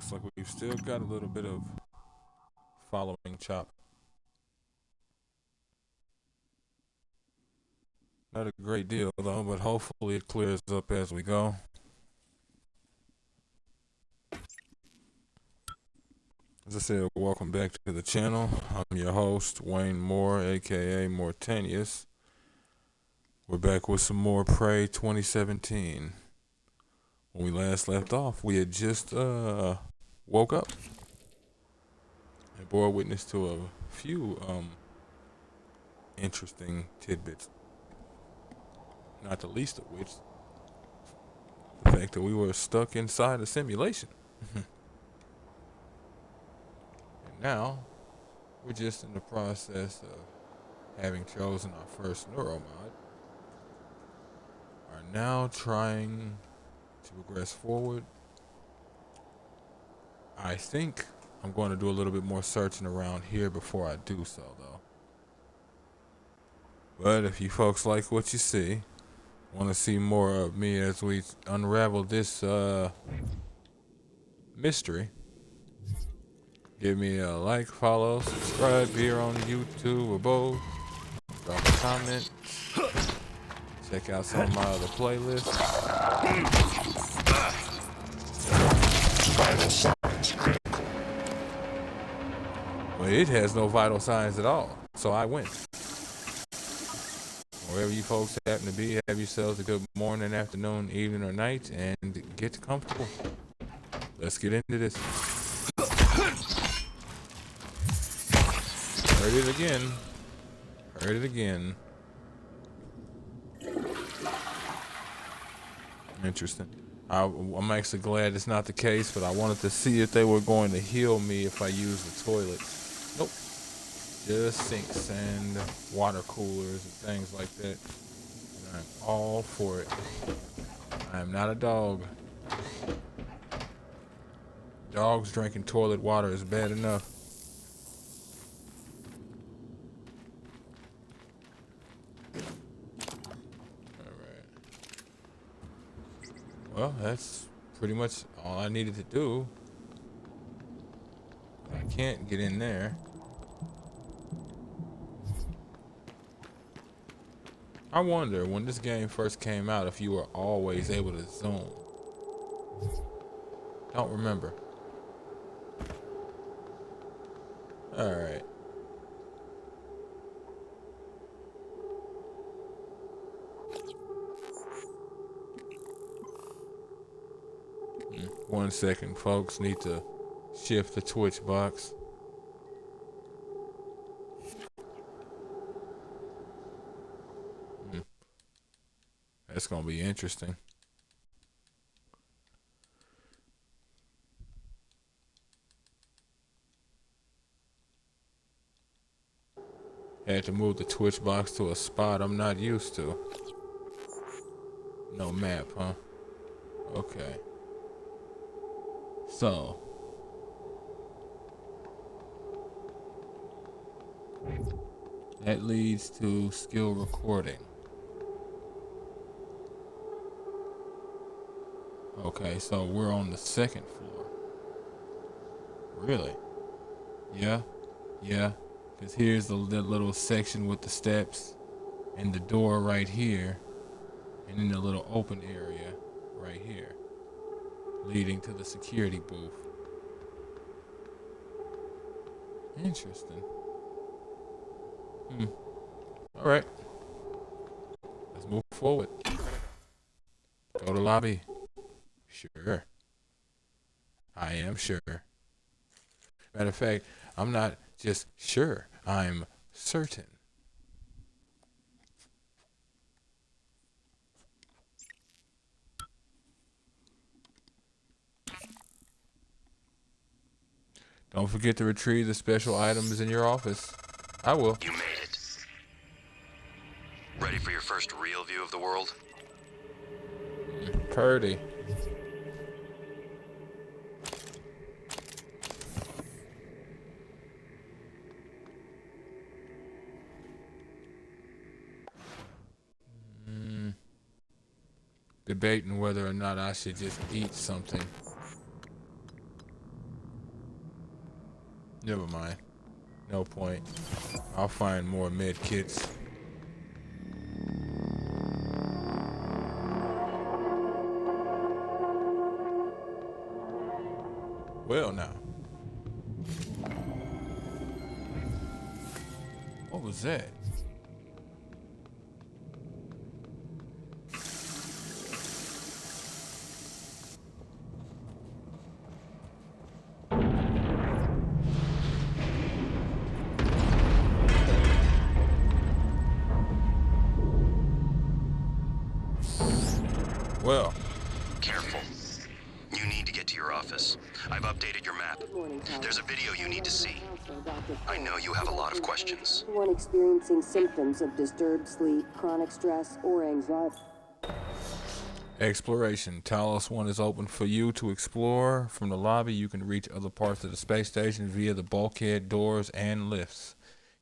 Looks like we've still got a little bit of following chop. Not a great deal though, but hopefully it clears up as we go. As I said, welcome back to the channel. I'm your host, Wayne Moore, aka Mortanius. We're back with some more Prey 2017. When we last left off, we had just woke up and bore witness to a few interesting tidbits. Not the least of which, the fact that we were stuck inside a simulation. And now, we're just in the process of having chosen our first neuromod, are now trying to progress forward. I think I'm going to do a little bit more searching around here before I do so, though. But if you folks like what you see, want to see more of me as we unravel this mystery, give me a like, follow, subscribe here on YouTube or both. Drop a comment. Check out some of my other playlists. Well, it has no vital signs at all, so I win. Wherever you folks happen to be, have yourselves a good morning, afternoon, evening, or night, and get comfortable. Let's get into this. Heard it again. Heard it again. Interesting. I'm actually glad it's not the case, but I wanted to see if they were going to heal me if I use the toilet. Nope. Just sinks and water coolers and things like that. And I'm all for it. I am not a dog. Dogs drinking toilet water is bad enough. Well, that's pretty much all I needed to do. I can't get in there. I wonder, when this game first came out, if you were always able to zoom. Don't remember. Alright. One second, folks. Need to shift the Twitch box. That's gonna be interesting. Had to move the Twitch box to a spot I'm not used to. No map, huh? Okay. So. That leads to skill recording. Okay, so we're on the second floor. Really? Yeah? Yeah. Because here's the little section with the steps and the door right here. And then the little open area right here, leading to the security booth. Interesting. Alright. Let's move forward. Go to lobby. Sure. I am sure. Matter of fact, I'm not just sure, I'm certain. Don't forget to retrieve the special items in your office. I will. You made it. Ready for your first real view of the world? Purdy. Debating whether or not I should just eat something. Never mind. No point. I'll find more med kits. Well, now. What was that? Well, Careful. You need to get to your office. I've updated your map. There's a video you need to see. I know you have a lot of questions. Anyone experiencing symptoms of disturbed sleep, chronic stress, or anxiety. exploration. Talos 1 is open for you to explore. From the lobby, you can reach other parts of the space station via the bulkhead, doors, and lifts.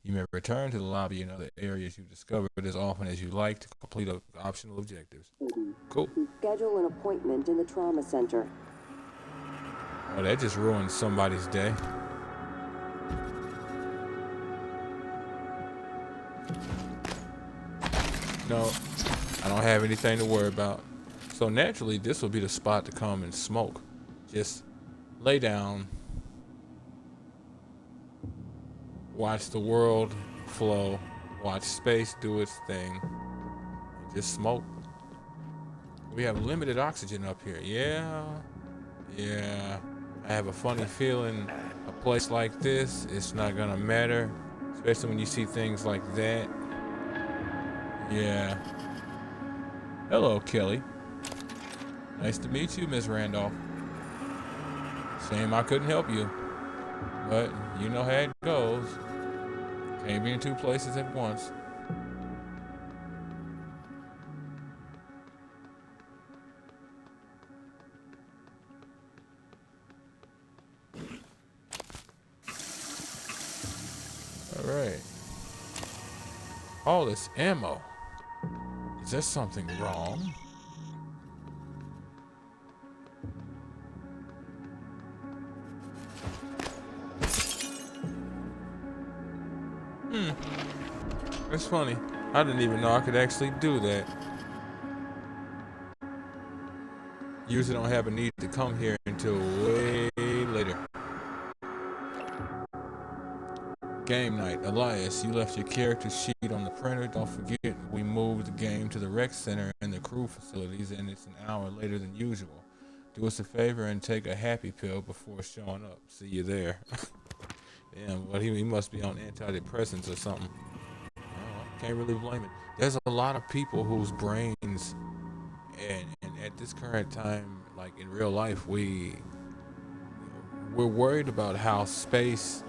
You may return to the lobby in other areas you discovered as often as you like to complete optional objectives. Cool. Schedule an appointment in the trauma center. Oh, that just ruined somebody's day. No, I don't have anything to worry about. So naturally, this will be the spot to come and smoke. Just lay down, watch the world flow, watch space do its thing, and just smoke. We have limited oxygen up here. Yeah. I have a funny feeling a place like this, it's not gonna matter, especially when you see things like that. Yeah. Hello, Kelly. Nice to meet you, Miss Randolph. Shame I couldn't help you, but you know how it goes. Can't be in two places at once. All right. All this ammo. Is there something wrong? That's funny. I didn't even know I could actually do that. Usually don't have a need to come here until way later. Game night. Elias, you left your character sheet on the printer. Don't forget, we moved the game to the rec center and the crew facilities, and it's an hour later than usual. Do us a favor and take a happy pill before showing up. See you there. Damn, well, he must be on antidepressants or something. Can't really blame it. There's a lot of people whose brains, and at this current time, like in real life, we're worried about how space,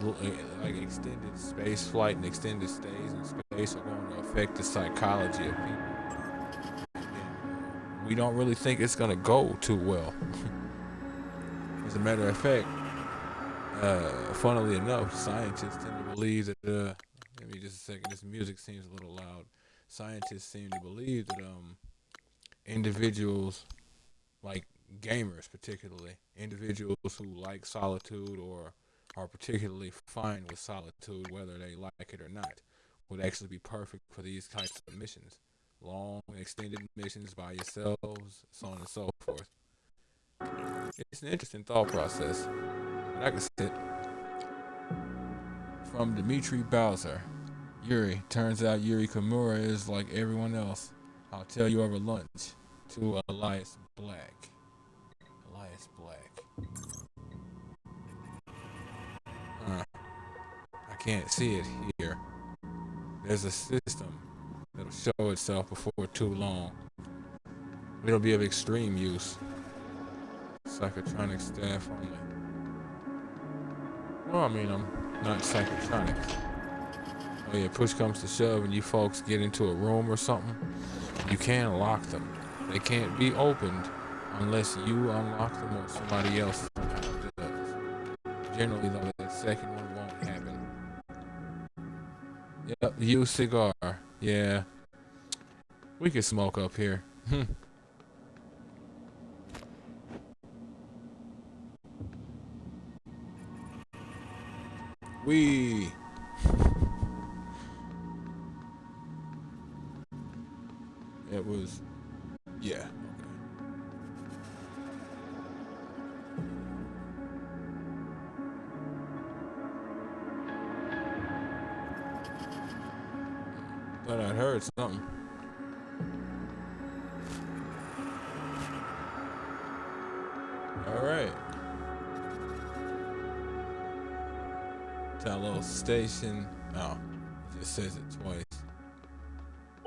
like extended space flight and extended stays in space, are going to affect the psychology of people. And we don't really think it's going to go too well. As a matter of fact, funnily enough, scientists tend to believe that. Give me just a second. This music seems a little loud. Scientists seem to believe that individuals, like gamers particularly, individuals who like solitude or are particularly fine with solitude, whether they like it or not, would actually be perfect for these types of missions. Long, extended missions by yourselves, so on and so forth. It's an interesting thought process. Like I said, from Dimitri Bowser. Yuri. Turns out Yuri Kimura is like everyone else. I'll tell you over lunch. To Elias Black. Elias Black. I can't see it here. There's a system that'll show itself before too long. It'll be of extreme use. Psychotronic staff only. Well, I mean, I'm not psychotronics. Oh yeah, push comes to shove and you folks get into a room or something, you can lock them. They can't be opened unless you unlock them or somebody else does. Generally though, that second one won't happen. Yep, use cigar. Yeah. We can smoke up here. We. It was, yeah. Okay. Thought I'd heard something. All right. Talos Station. Oh, it just says it twice.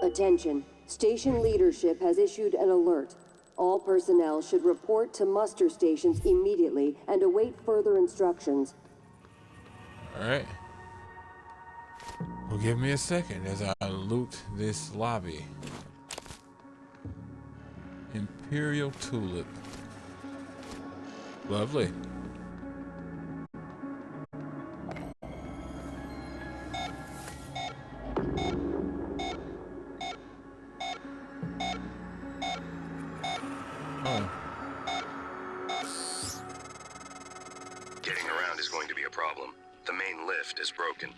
Attention. Station leadership has issued an alert. All personnel should report to muster stations immediately and await further instructions. All right. Well, give me a second as I loot this lobby. Imperial Tulip. Lovely. Oh. Getting around is going to be a problem. The main lift is broken.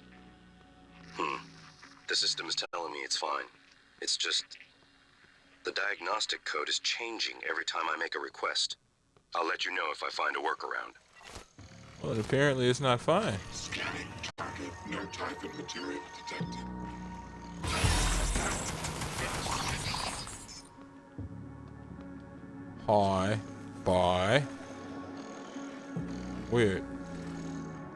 The system is telling me it's fine. It's just... the diagnostic code is changing every time I make a request. I'll let you know if I find a workaround. Well, apparently it's not fine. Scanning target. No Typhon material detected. Hi. Bye. Weird.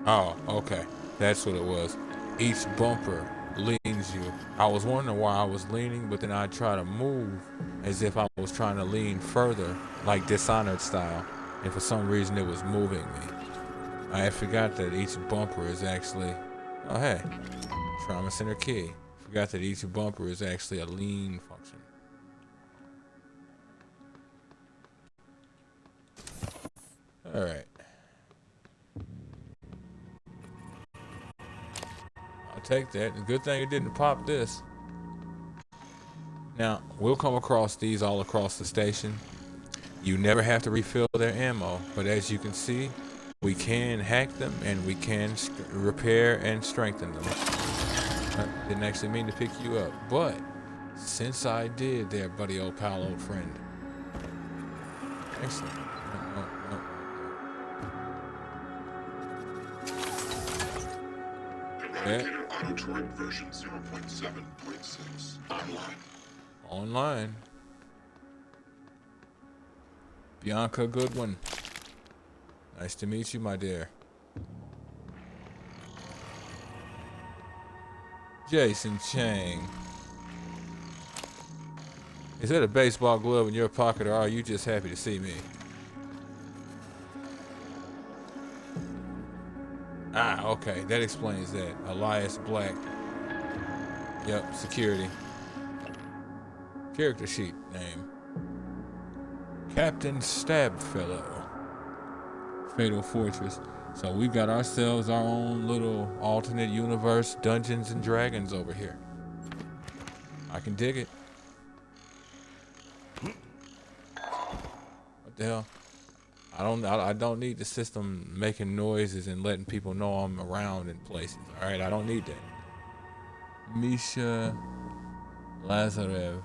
Oh, okay. That's what it was. Each bumper leans you. I was wondering why I was leaning, but then I try to move as if I was trying to lean further, like Dishonored style. And for some reason it was moving me. I forgot that each bumper is actually... Oh, hey. Trauma Center key. Forgot that each bumper is actually a lean function. Alright. I'll take that. Good thing it didn't pop this. Now, we'll come across these all across the station. You never have to refill their ammo, but as you can see, we can hack them and we can repair and strengthen them. Didn't actually mean to pick you up, but since I did there, buddy, old pal, old friend. Excellent. Eradicator Autotroid version 0.7.6. Online. Online. Bianca Goodwin. Nice to meet you, my dear. Jason Chang. Is that a baseball glove in your pocket, or are you just happy to see me? Ah, okay. That explains that. Elias Black. Yep, security. Character sheet name. Captain Stabfellow. Fatal Fortress. So we've got ourselves our own little alternate universe Dungeons and Dragons over here. I can dig it. What the hell? I don't need the system making noises and letting people know I'm around in places. All right, I don't need that. Misha Lazarev.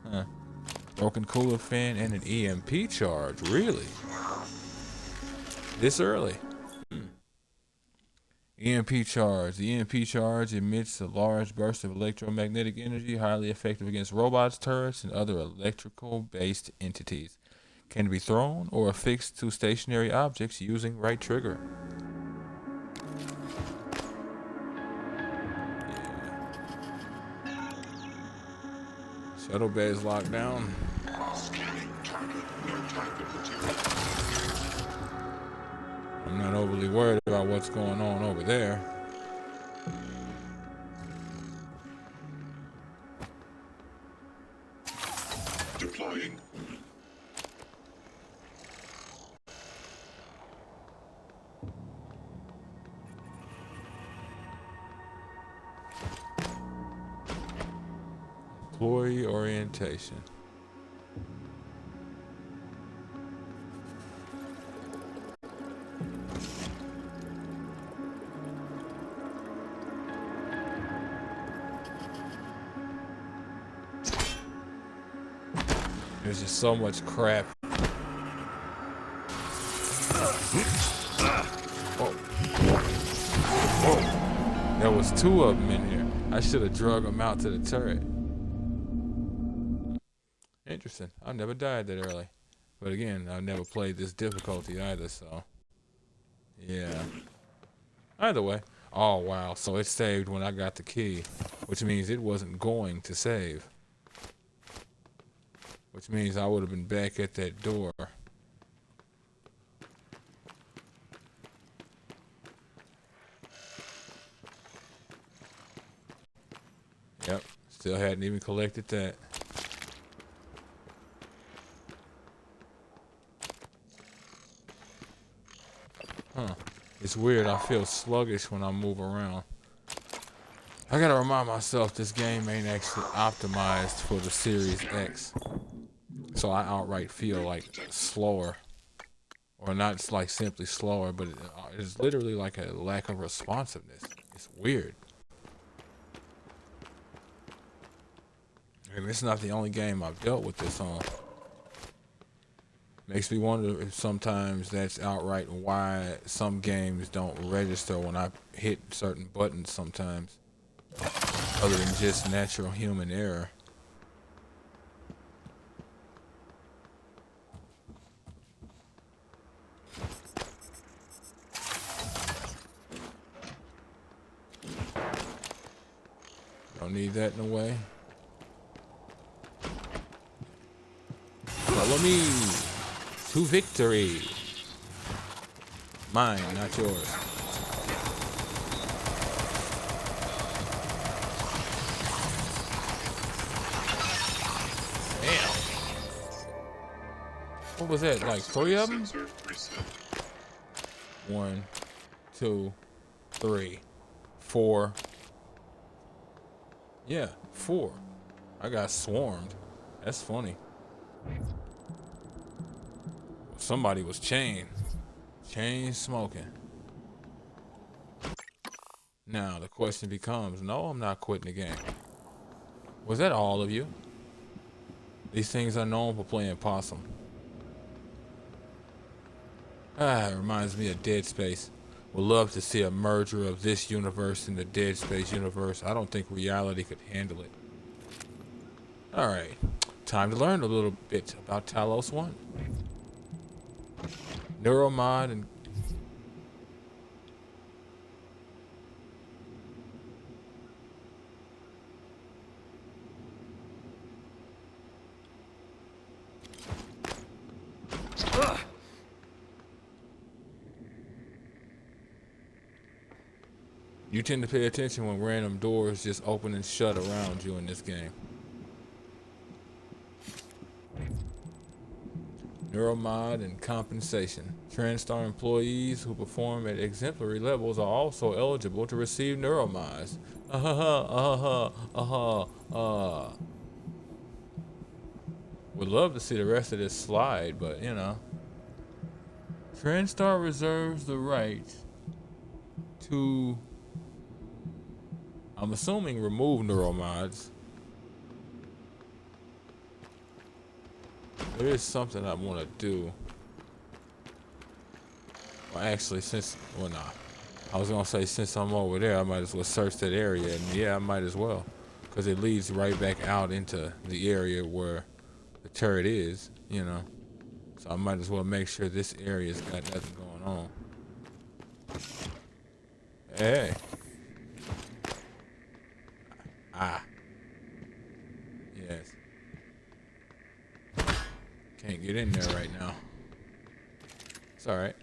Huh. Broken cooler fan and an EMP charge. Really? This early? EMP charge. The EMP charge emits a large burst of electromagnetic energy, highly effective against robots, turrets, and other electrical-based entities. Can be thrown or affixed to stationary objects using right trigger. Yeah. Shuttle bay is locked down. Scanning target. No Typhon material. I'm not overly worried about what's going on over there. Deploying. Employee orientation. There's just so much crap. Whoa. Whoa. There was 2 of them in here. I should have drug them out to the turret. Interesting. I never died that early. But again, I never played this difficulty either, so. Yeah. Either way. Oh, wow. So it saved when I got the key, which means it wasn't going to save. Which means I would have been back at that door. Yep. Still hadn't even collected that. Huh. It's weird. I feel sluggish when I move around. I gotta remind myself this game ain't actually optimized for the Series X. So I outright feel like slower. Or not like simply slower, but it's literally like a lack of responsiveness. It's weird. And it's not the only game I've dealt with this on. Makes me wonder if sometimes that's outright why some games don't register when I hit certain buttons sometimes. Other than just natural human error. Don't need that in a way. Follow me to victory. Mine, not yours. Damn. What was that? Like 3 of them? 1, 2, 3, 4. Yeah, 4. I got swarmed. That's funny. Somebody was chain smoking. Now the question becomes, no, I'm not quitting the game. Was that all of you? These things are known for playing possum. It reminds me of Dead Space. Would love to see a merger of this universe and the Dead Space universe. I don't think reality could handle it. Alright, time to learn a little bit about Talos 1. Neuromod and you tend to pay attention when random doors just open and shut around you in this game. Neuromod and compensation. TranStar employees who perform at exemplary levels are also eligible to receive Neuromods. Would love to see the rest of this slide, but you know. TranStar reserves the right to, I'm assuming, remove Neuromods. There is something I want to do. Well, actually, I was gonna say since I'm over there, I might as well search that area, and yeah, I might as well, because it leads right back out into the area where the turret is, you know. So I might as well make sure this area's got nothing going on. Hey. Yes. Can't get in there right now. It's alright.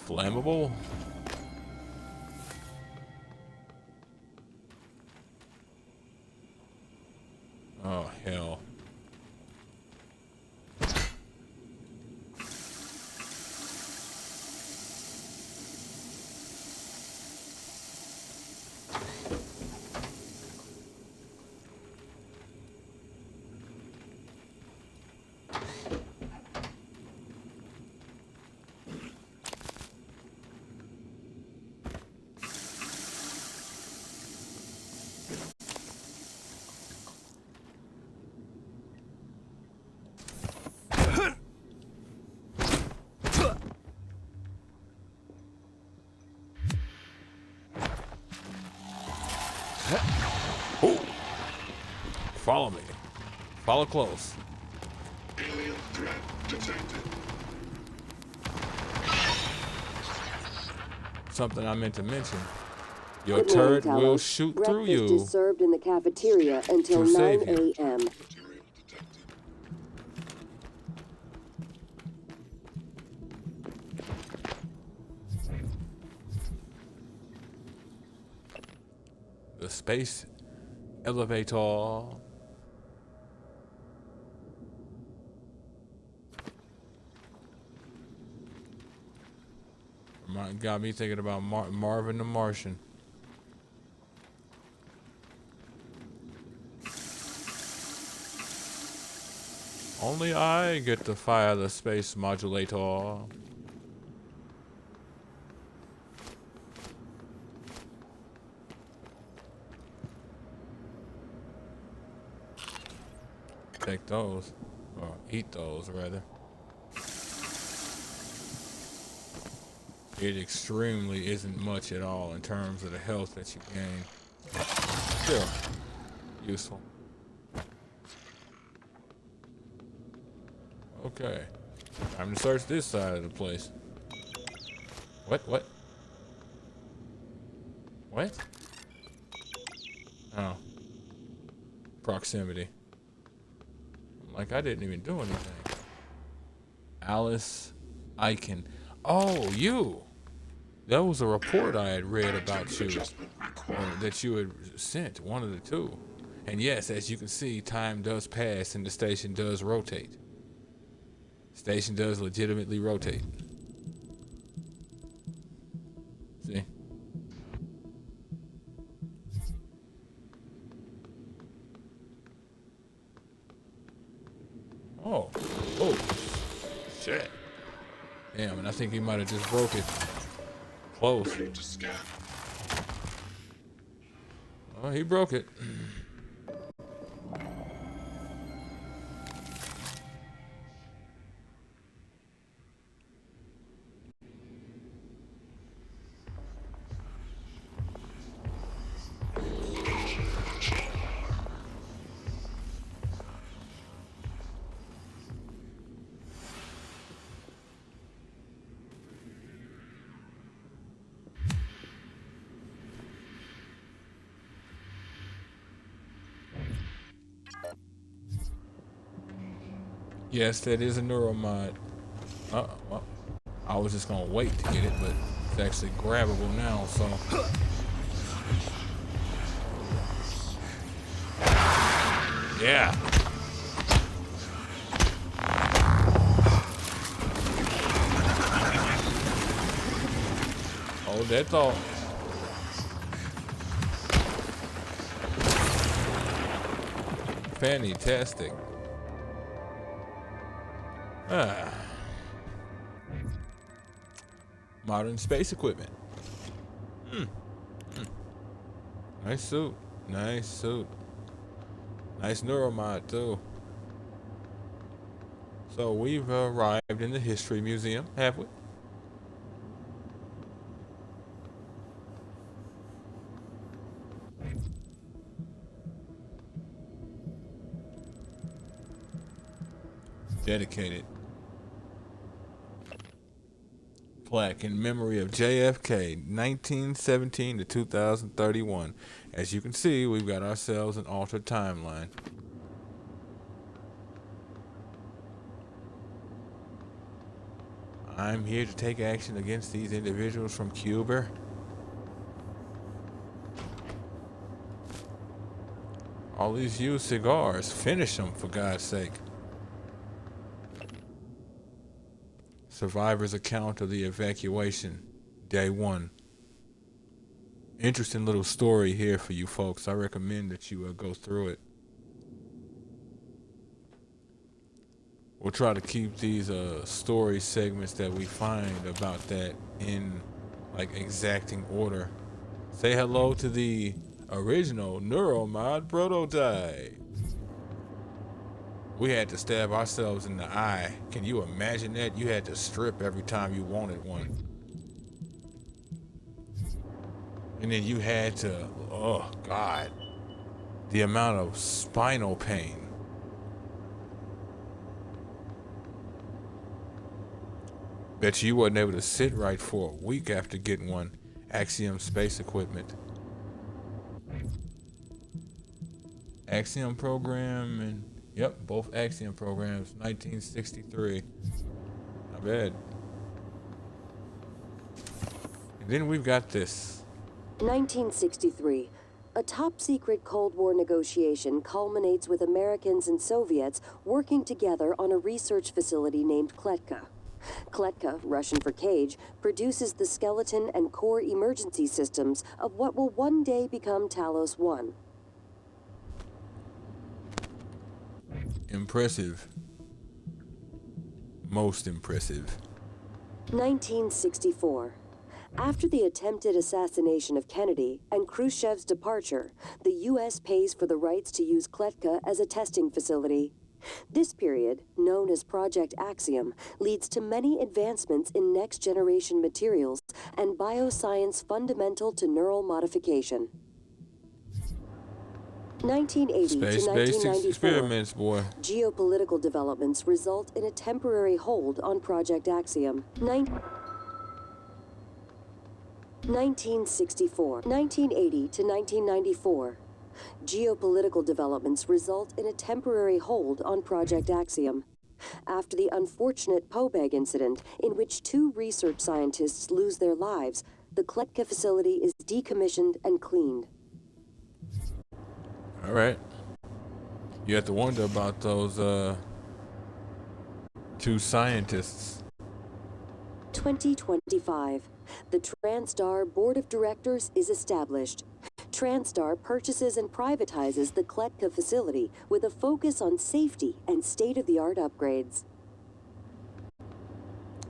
Flammable? Oh, hell. Ooh. Follow me. Follow close. Alien threat detected. Something I meant to mention. Your Good morning, turret will Talos. shoot Breakfast through you. is served in the cafeteria until To 9 save you. a.m. Material detected. The space elevator. Got me thinking about Marvin the Martian. Only I get to fire the space modulator. Take those, or eat those rather. It extremely isn't much at all in terms of the health that you gain. Still useful. Okay, time to search this side of the place. What? Oh, proximity. Like I didn't even do anything. Alice Eichen. Oh, you. That was a report I had read about you, that you had sent, one of the two. And yes, as you can see, time does pass and the station does rotate. Station does legitimately rotate. See? Oh. Oh. Shit. Damn, and I think he might have just broke it. Close. Ready to scan. Oh, he broke it. Yes, that is a neuromod. Well, I was just gonna wait to get it, but it's actually grabbable now, so. Yeah. Hold that thought. Fantastic. Modern space equipment. Nice suit. Nice suit. Nice neuromod too. So we've arrived in the History Museum, have we? Dedicated plaque in memory of JFK, 1917 to 2031. As you can see, we've got ourselves an altered timeline. I'm here to take action against these individuals from Cuba. All these used cigars, finish them for God's sake. Survivor's account of the evacuation, day 1. Interesting little story here for you folks. I recommend that you go through it. We'll try to keep these story segments that we find about that in like exacting order. Say hello to the original Neuromod prototype. We had to stab ourselves in the eye. Can you imagine that? You had to strip every time you wanted one. And then you had to, oh God, the amount of spinal pain. Bet you wasn't able to sit right for a week after getting one. Axiom space equipment. Axiom program and, yep, both Axiom programs, 1963. Not bad. And then we've got this. 1963. A top-secret Cold War negotiation culminates with Americans and Soviets working together on a research facility named Kletka. Kletka, Russian for cage, produces the skeleton and core emergency systems of what will one day become Talos 1. Impressive. Most impressive. 1964. After the attempted assassination of Kennedy and Khrushchev's departure, the U.S. pays for the rights to use Kletka as a testing facility. This period, known as Project Axiom, leads to many advancements in next-generation materials and bioscience fundamental to neural modification. 1980 to Space-based 1994. experiments, boy. Geopolitical developments result in a temporary hold on Project Axiom. 1964. 1980 to 1994. Geopolitical developments result in a temporary hold on Project Axiom. After the unfortunate Pobeg incident, in which 2 research scientists lose their lives, the Kletka facility is decommissioned and cleaned. All right. You have to wonder about those 2 scientists. 2025. The TranStar Board of Directors is established. TranStar purchases and privatizes the Kletka facility with a focus on safety and state-of-the-art upgrades.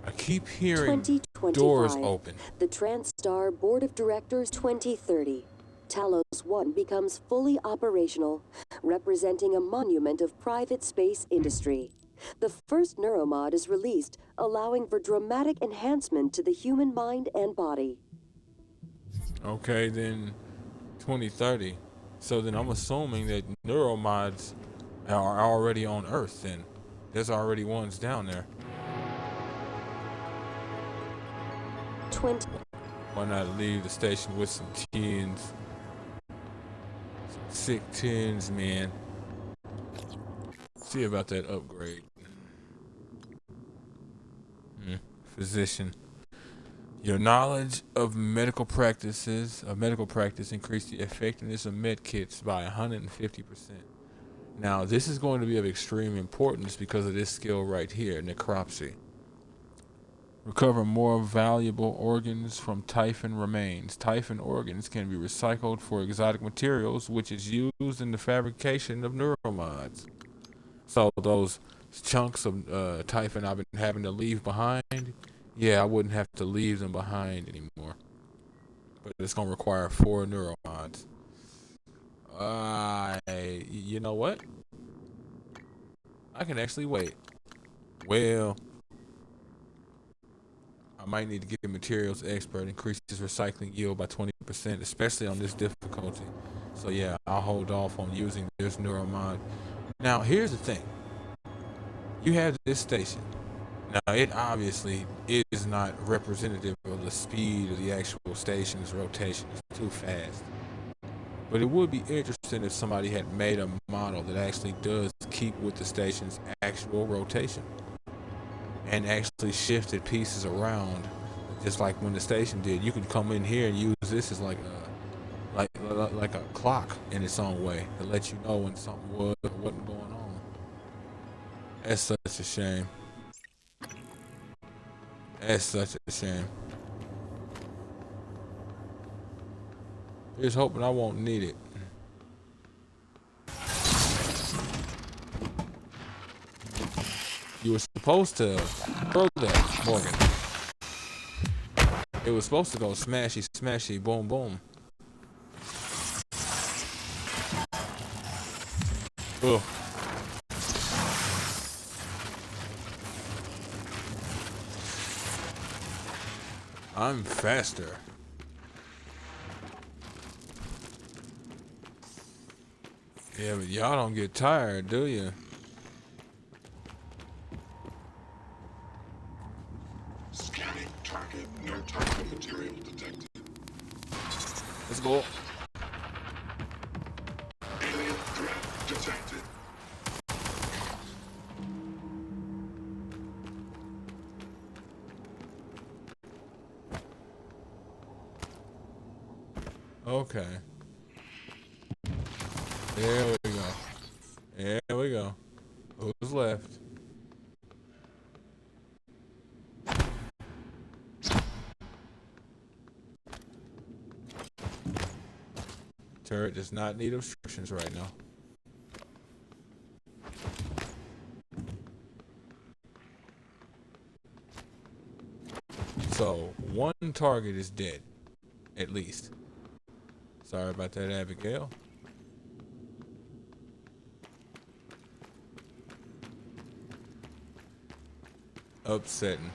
I keep hearing 2025. doors open. The TranStar Board of Directors 2030. Talos 1 becomes fully operational, representing a monument of private space industry. The first neuromod is released, allowing for dramatic enhancement to the human mind and body. Okay, then 2030. So then I'm assuming that neuromods are already on Earth then. There's already ones down there. 20. Why not leave the station with some tens? Some sick tens, man. See about that upgrade. Physician. Your knowledge of medical practice increase the effectiveness of med kits by 150%. Now, this is going to be of extreme importance because of this skill right here, necropsy. Recover more valuable organs from Typhon remains. Typhon organs can be recycled for exotic materials, which is used in the fabrication of neuromods. So those chunks of Typhon I've been having to leave behind, yeah, I wouldn't have to leave them behind anymore. But it's going to require 4 neuromods. You know what? I can actually wait. Well, I might need to get a materials expert, increases recycling yield by 20%, especially on this difficulty. So yeah, I'll hold off on using this neuromod. Now, here's the thing. You have this station. Now, it obviously is not representative of the speed of the actual station's rotation. It's too fast. But it would be interesting if somebody had made a model that actually does keep with the station's actual rotation and actually shifted pieces around, just like when the station did. You could come in here and use this as like a clock in its own way to let you know when something was or wasn't going on. That's such a shame. That's such a shame. Here's hoping I won't need it. You were supposed to throw that, Morgan. It was supposed to go smashy, smashy, boom, boom. Ugh. I'm faster. Yeah, but y'all don't get tired, do you? Scanning target. No type of material detected. Let's go. Alien threat detected. Okay. There we go. There we go. Who's left? Turret does not need obstructions right now. So, one target is dead. At least. Sorry about that, Abigail. Upsetting.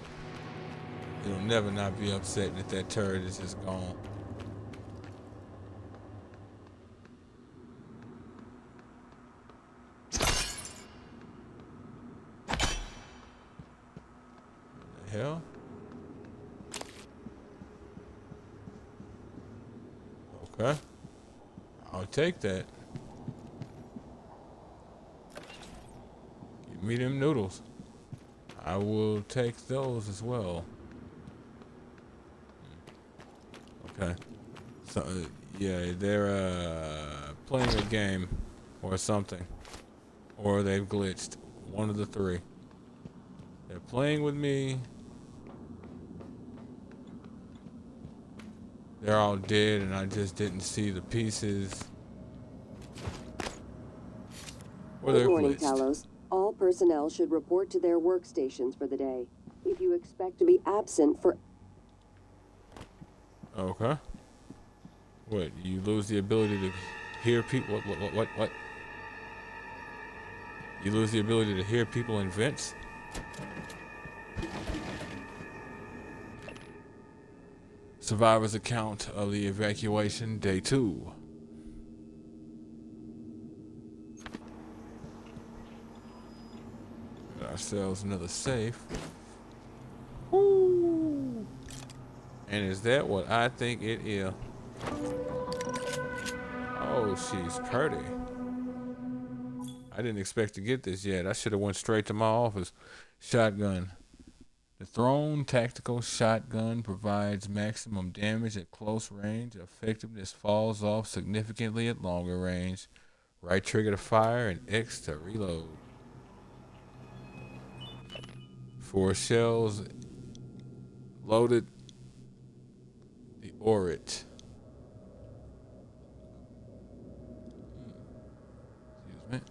It'll never not be upsetting if that turret is just gone. The hell? Okay. I'll take that. Give me them noodles. I will take those as well. Okay. So, yeah, they're playing a game or something. Or they've glitched. One of the three. They're playing with me. They're all dead and I just didn't see the pieces. Or Good they're morning, glitched. Talos. All personnel should report to their workstations for the day. If you expect to be absent for... Okay. What? You lose the ability to hear people? What? You lose the ability to hear people in vents? Survivor's account of the evacuation, day 2. Got ourselves another safe. Woo! And is that what I think it is? Oh, she's pretty. I didn't expect to get this yet. I should have went straight to my office. Shotgun. The Throne Tactical Shotgun provides maximum damage at close range. Effectiveness falls off significantly at longer range. Right trigger to fire and X to reload. 4 shells loaded. The Orit. Excuse me.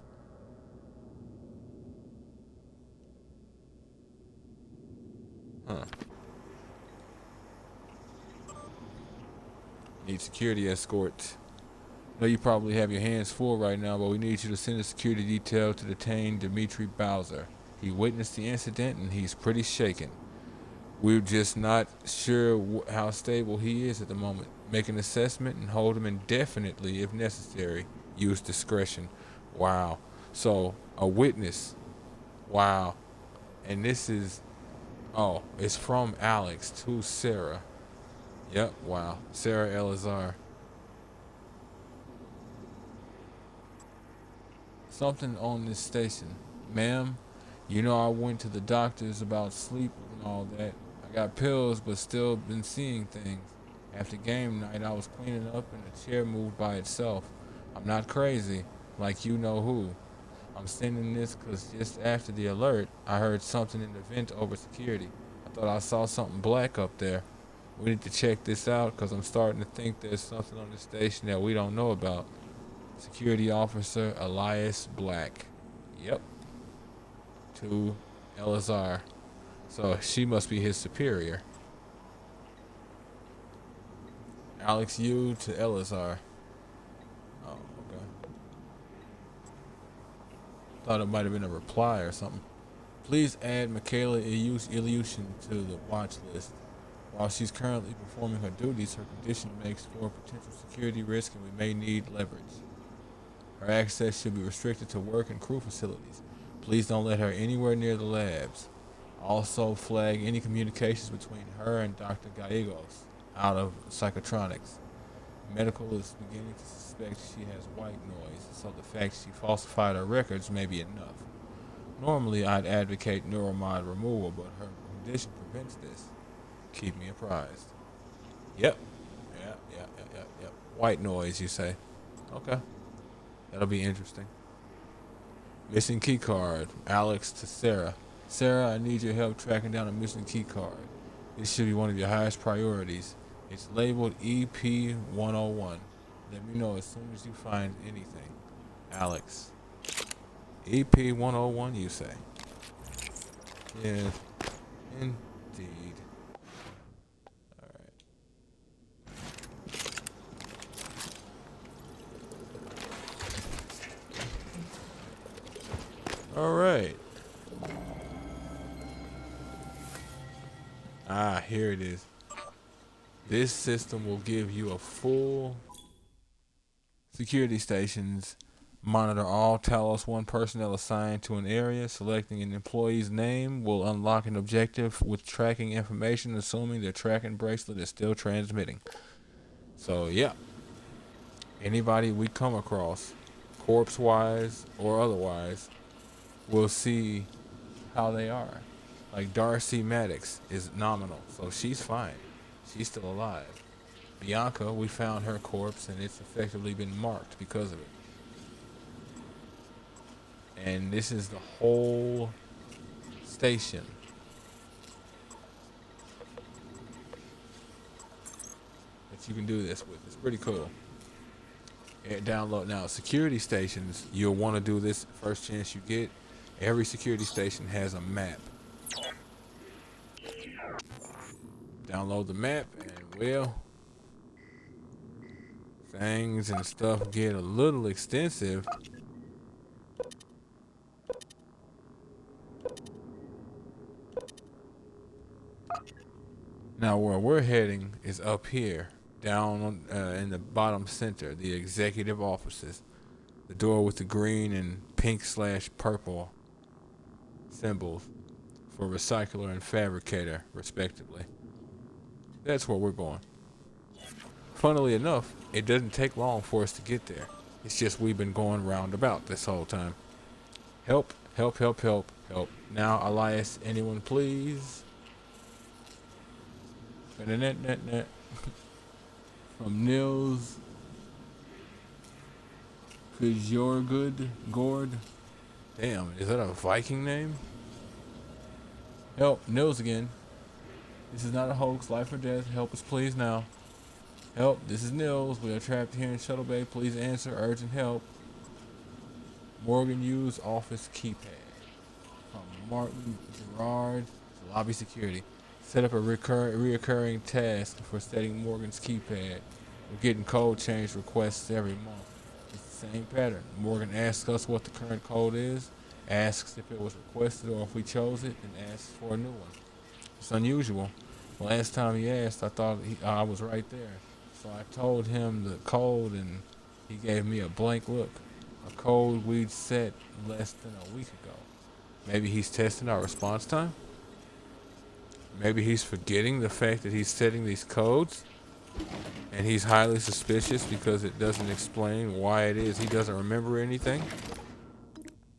Huh. Need security escort. Know you probably have your hands full right now, but we need you to send a security detail to detain Dimitri Bowser. He witnessed the incident and he's pretty shaken. We're just not sure how stable he is at the moment. Make an assessment and hold him indefinitely if necessary. Use discretion. Wow. So, a witness. Wow. And this is... Oh, it's from Alex to Sarah. Yep, wow. Sarah Elazar. Something on this station. Ma'am, you know I went to the doctors about sleep and all that. I got pills, but still been seeing things. After game night, I was cleaning up and the chair moved by itself. I'm not crazy, like you know who. I'm sending this because just after the alert, I heard something in the vent over security. I thought I saw something black up there. We need to check this out because I'm starting to think there's something on the station that we don't know about. Security Officer Elias Black. Yep. To Elazar. So she must be his superior. Alex Yu to Elazar. Oh, okay. Thought it might have been a reply or something. Please add Michaela Ilyushin to the watch list. While she's currently performing her duties, her condition makes for a potential security risk and we may need leverage. Her access should be restricted to work and crew facilities. Please don't let her anywhere near the labs. Also flag any communications between her and Dr. Gallegos out of psychotronics. Medical is beginning to suspect she has white noise, so the fact she falsified her records may be enough. Normally, I'd advocate neuromod removal, but her condition prevents this. Keep me apprised. Yep. Yep. White noise, you say? Okay. That'll be interesting. Missing key card. Alex to Sarah. Sarah, I need your help tracking down a missing key card. This should be one of your highest priorities. It's labeled EP-101. Let me know as soon as you find anything. Alex. EP-101, you say? Yes, indeed. Alright. Ah, here it is. This system will give you a full security stations, monitor all Talos 1 personnel assigned to an area. Selecting an employee's name will unlock an objective with tracking information, assuming the tracking bracelet is still transmitting. So, yeah. Anybody we come across, corpse-wise or otherwise, we'll see how they are. Like Darcy Maddox is nominal, so she's fine. She's still alive. Bianca, we found her corpse and it's effectively been marked because of it. And this is the whole station. That you can do this with. It's pretty cool. And download now. Security stations, you'll want to do this first chance you get. Every security station has a map. Download the map and, well, things and stuff get a little extensive. Now where we're heading is up here, down in the bottom center, the executive offices. The door with the green and pink/purple symbols for recycler and fabricator, respectively. That's where we're going. Funnily enough, it doesn't take long for us to get there. It's just we've been going roundabout this whole time. Help. Now, Elias, anyone please? From Nils Gord. Damn, is that a Viking name? Help, Nils again. This is not a hoax, life or death. Help us please now. Help, this is Nils. We are trapped here in Shuttle Bay. Please answer, urgent help. Morgan use office keypad. From Martin Gerard, lobby security. Set up a reoccurring task for setting Morgan's keypad. We're getting code change requests every month. It's the same pattern. Morgan asks us what the current code is, asks if it was requested or if we chose it, and asks for a new one. It's unusual. The last time he asked, I thought I was right there. So I told him the code and he gave me a blank look. A code we'd set less than a week ago. Maybe he's testing our response time? Maybe he's forgetting the fact that he's setting these codes? And he's highly suspicious because it doesn't explain why it is he doesn't remember anything?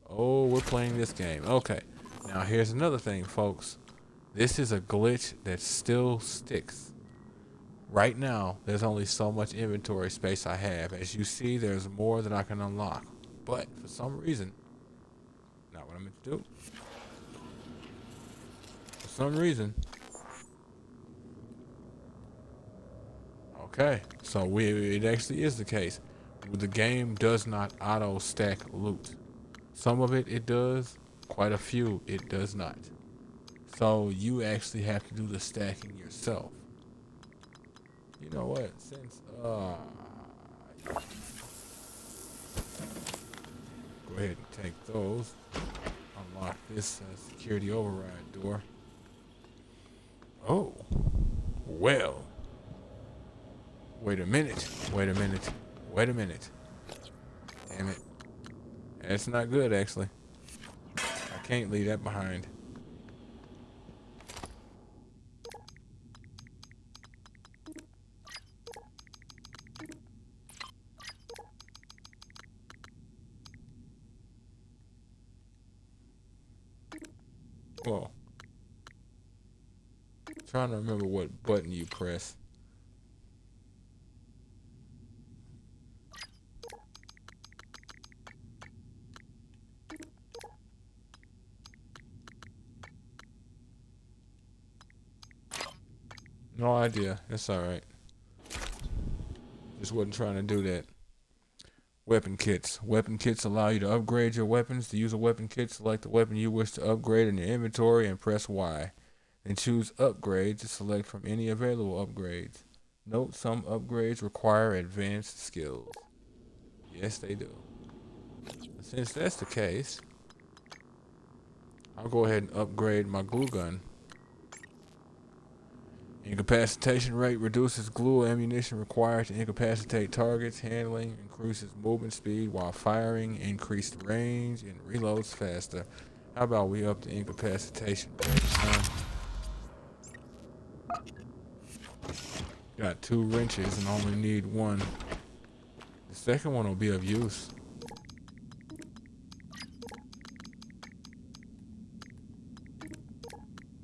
Oh, we're playing this game. Okay. Now here's another thing, folks. This is a glitch that still sticks. Right now, there's only so much inventory space I have. As you see, there's more that I can unlock. But for some reason, not what I meant to do. For some reason. Okay, so it actually is the case. The game does not auto stack loot. Some of it does, quite a few it does not. So you actually have to do the stacking yourself. You know what? Since go ahead and take those. Unlock this security override door. Oh, well. Wait a minute. Damn it. That's not good, actually. I can't leave that behind. Whoa. Trying to remember what button you press. No idea. That's alright. Just wasn't trying to do that. Weapon kits. Weapon kits allow you to upgrade your weapons. To use a weapon kit, select the weapon you wish to upgrade in your inventory and press Y. Then choose Upgrade to select from any available upgrades. Note some upgrades require advanced skills. Yes, they do. Since that's the case, I'll go ahead and upgrade my glue gun. Incapacitation rate reduces glue or ammunition required to incapacitate targets. Handling increases movement speed while firing, increased range, and reloads faster. How about we up the incapacitation rate? Got 2 wrenches and only need 1. The second one will be of use.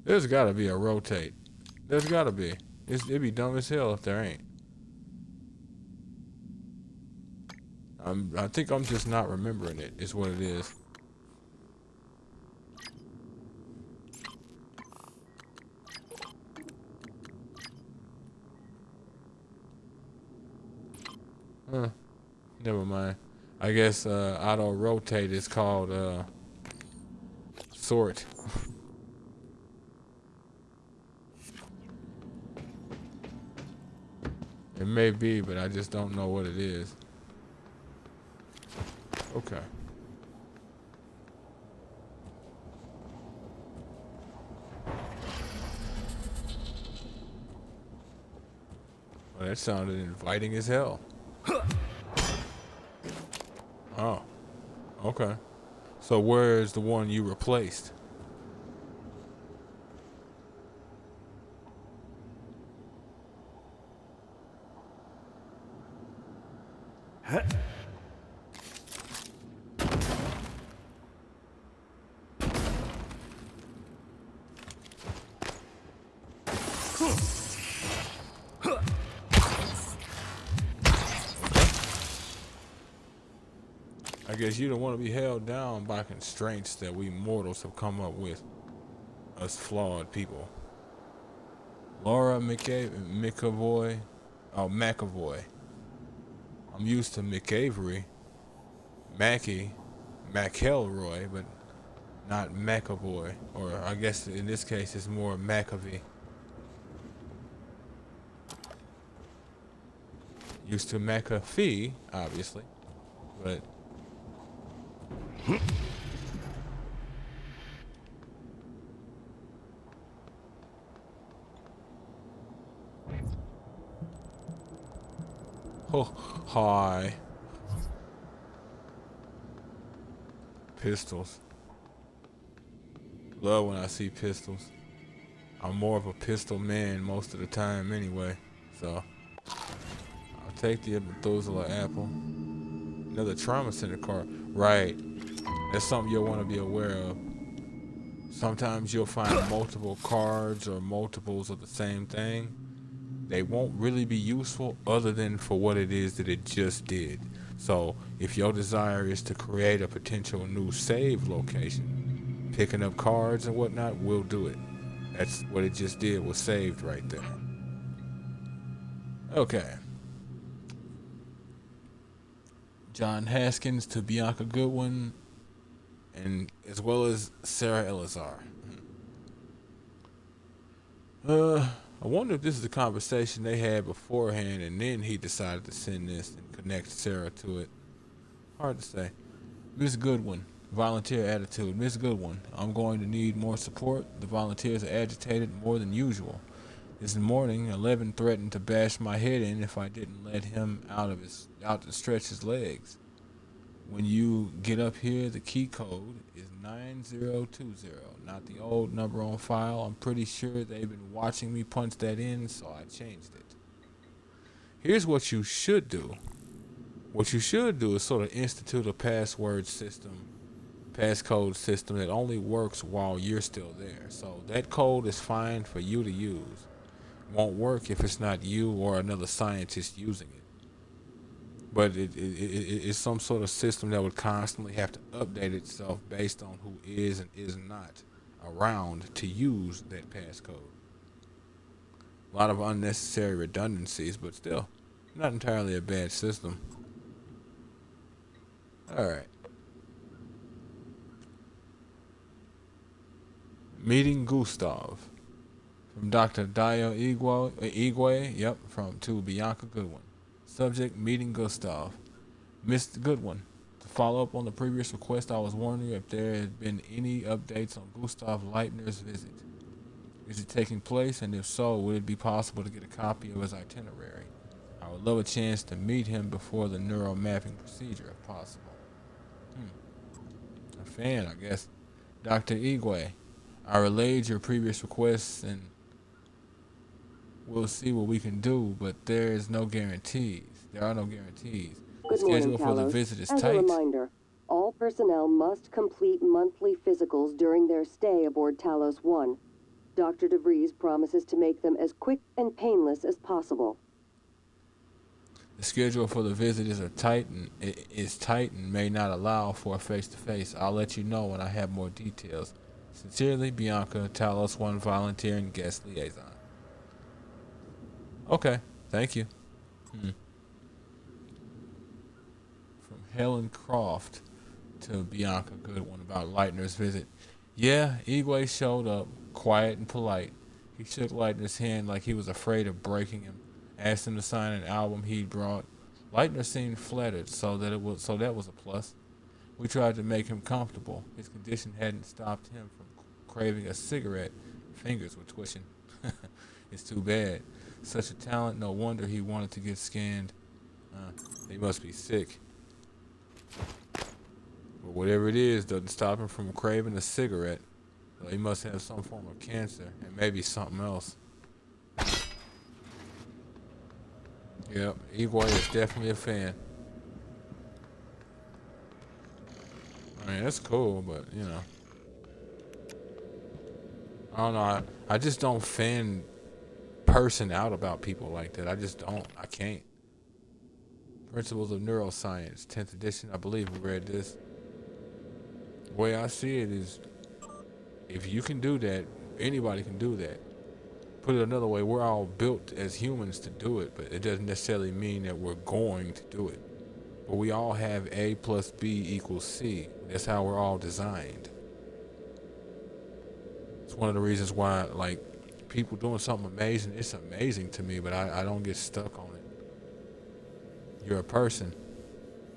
There's gotta be a rotate. There's gotta be. It'd be dumb as hell if there ain't. I think I'm just not remembering it, is what it is. Huh. Never mind. I guess auto rotate is called sort. It may be, but I just don't know what it is. Okay. Well, that sounded inviting as hell. Oh. Okay. So where's the one you replaced? I guess you don't want to be held down by constraints that we mortals have come up with. Us flawed people. Laura McAvoy. Oh, McAvoy. I'm used to McAvery. McElroy, but not McAvoy. Or I guess in this case it's more McAvee. Used to McAfee, obviously. But oh, hi. Pistols. Love when I see pistols. I'm more of a pistol man most of the time anyway. So I'll take the Methuselah apple. Another trauma center card. Right. That's something you'll want to be aware of. Sometimes you'll find multiple cards or multiples of the same thing. They won't really be useful other than for what it is that it just did. So if your desire is to create a potential new save location, picking up cards and whatnot will do it. That's what it just did, was saved right there. Okay. John Haskins to Bianca Goodwin, and as well as Sarah Elazar. I wonder if this is the conversation they had beforehand and then he decided to send this and connect Sarah to it. Hard to say. Miss Goodwin, volunteer attitude. Miss Goodwin, I'm going to need more support. The volunteers are agitated more than usual. This morning, 11 threatened to bash my head in if I didn't let him out to stretch his legs. When you get up here, the key code is 9020, not the old number on file. I'm pretty sure they've been watching me punch that in, so I changed it. Here's what you should do. What you should do is sort of institute a passcode system that only works while you're still there. So that code is fine for you to use. Won't work if it's not you or another scientist using it. But it's some sort of system that would constantly have to update itself based on who is and is not around to use that passcode. A lot of unnecessary redundancies, but still, not entirely a bad system. Alright. Meeting Gustav. From Dr. Dio Igwe, to Bianca Goodwin. Subject, meeting Gustav. Mr. Goodwin, to follow up on the previous request, I was wondering if there had been any updates on Gustav Leitner's visit. Is it taking place, and if so, would it be possible to get a copy of his itinerary? I would love a chance to meet him before the neural mapping procedure, if possible. A fan, I guess. Dr. Igwe, I relayed your previous requests, and we'll see what we can do, but there are no guarantees. The Good schedule morning, for the Talos. visit is As tight. a reminder, all personnel must complete monthly physicals during their stay aboard Talos 1. Dr. DeVries promises to make them as quick and painless as possible. The schedule for the visit is tight and may not allow for a face-to-face. I'll let you know when I have more details. Sincerely, Bianca, Talos 1 volunteer and guest liaison. Okay, thank you. From Helen Croft to Bianca Goodwin about Leitner's visit. Yeah, Igwe showed up, quiet and polite. He shook Leitner's hand like he was afraid of breaking him, asked him to sign an album he'd brought. Leitner seemed flattered, so that was a plus. We tried to make him comfortable. His condition hadn't stopped him from craving a cigarette. Fingers were twitching. It's too bad. Such a talent, no wonder he wanted to get scanned. He must be sick. But whatever it is doesn't stop him from craving a cigarette. So he must have some form of cancer and maybe something else. Yep, Igwe is definitely a fan. I mean, that's cool, but, you know. I don't know. I just don't fan person out about people like that. I just don't. I can't. Principles of Neuroscience, 10th edition. I believe we read this. The way I see it is, if you can do that, anybody can do that. Put it another way, we're all built as humans to do it, but it doesn't necessarily mean that we're going to do it. But we all have A plus B equals C. That's how we're all designed. It's one of the reasons why, like, people doing something amazing, it's amazing to me, but I don't get stuck on it. You're a person.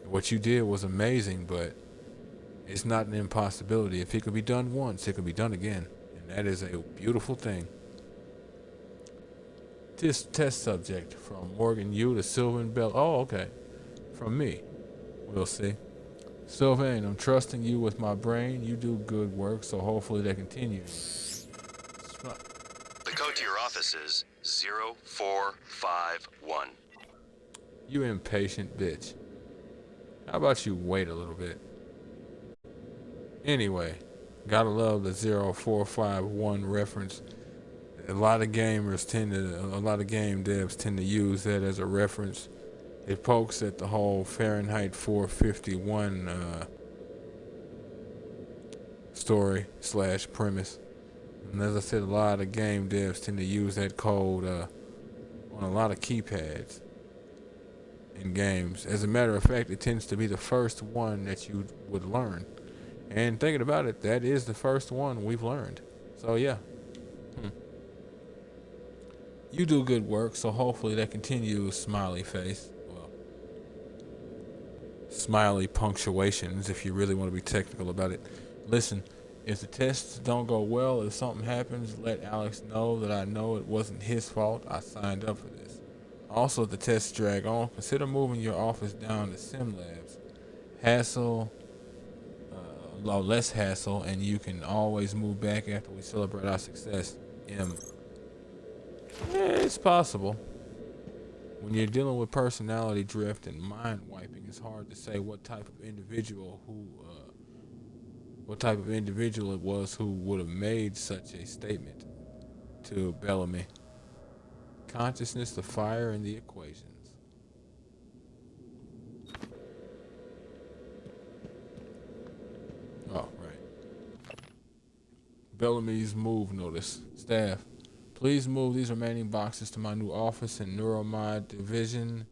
What you did was amazing, but it's not an impossibility. If it could be done once, it could be done again. And that is a beautiful thing. This test subject from Morgan U to Sylvan Bell. Oh, okay. From me. We'll see. Sylvain, I'm trusting you with my brain. You do good work, so hopefully that continues. The code to your office is 0451. You impatient bitch. How about you wait a little bit? Anyway, gotta love the 0451 reference. A lot of game devs tend to use that as a reference. It pokes at the whole Fahrenheit 451 story / premise. And as I said, a lot of game devs tend to use that code on a lot of keypads in games. As a matter of fact, it tends to be the first one that you would learn. And thinking about it, that is the first one we've learned. So yeah. You do good work, so hopefully that continues, smiley face. Well, smiley punctuations, if you really want to be technical about it. Listen, if the tests don't go well, if something happens, let Alex know that I know it wasn't his fault. I signed up for this. Also, if the tests drag on, consider moving your office down to SimLabs. hassle, less hassle, and you can always move back after we celebrate our success. M. Yeah, it's possible. When you're dealing with personality drift and mind wiping, it's hard to say what type of individual it was who would have made such a statement to Bellamy. Consciousness, the fire, and the equations. Oh, right. Bellamy's move notice. Staff, please move these remaining boxes to my new office in Neuromod Division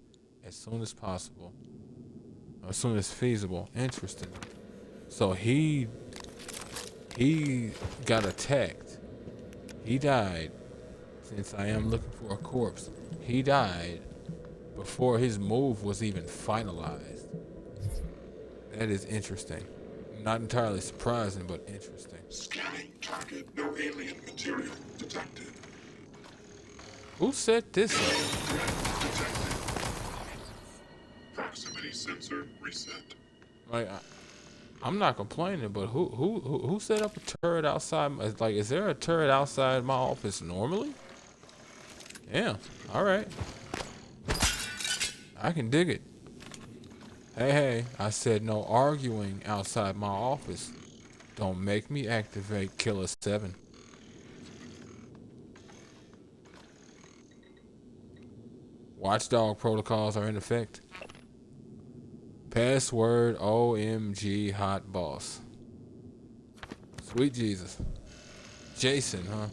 as soon as possible. As soon as feasible. Interesting. So he got attacked. He died. Since I am looking for a corpse, he died before his move was even finalized. That is interesting. Not entirely surprising, but interesting. Scanning target. No alien material detected. Who set this up? Detected. Proximity sensor reset. Like, I'm not complaining, but who set up a turret outside? Like, is there a turret outside my office normally? Yeah. All right. I can dig it. Hey, I said no arguing outside my office. Don't make me activate Killer 7. Watchdog protocols are in effect. Password OMG hot boss. Sweet Jesus. Jason, huh?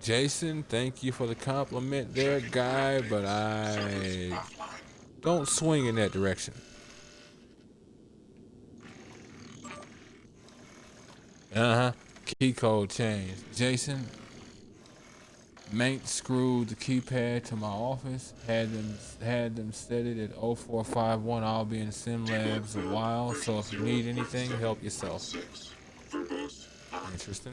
Jason, thank you for the compliment there, guy, but I don't swing in that direction. Key code changed. Jason, Mate screwed the keypad to my office, had them set it at 0451. I'll be in Sim Labs a while, so if you need anything, help yourself. Interesting.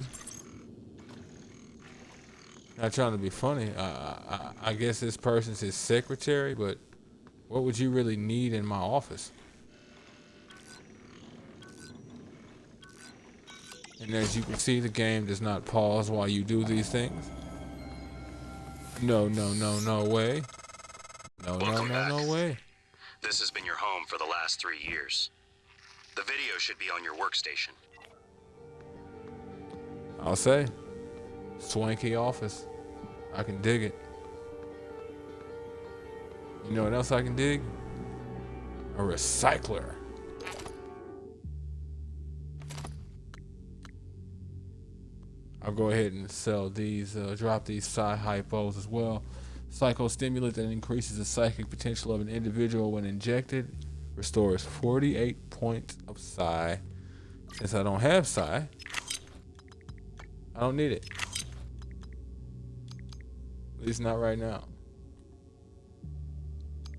Not trying to be funny. I guess this person's his secretary, but what would you really need in my office? And as you can see, the game does not pause while you do these things. No way. No way. This has been your home for the last 3 years. The video should be on your workstation. I'll say. Swanky office. I can dig it. You know what else I can dig? A recycler. I'll go ahead and sell these, drop these psi-hypos as well. Psychostimulant that increases the psychic potential of an individual when injected. Restores 48 points of psi. Since I don't have psi, I don't need it. At least not right now.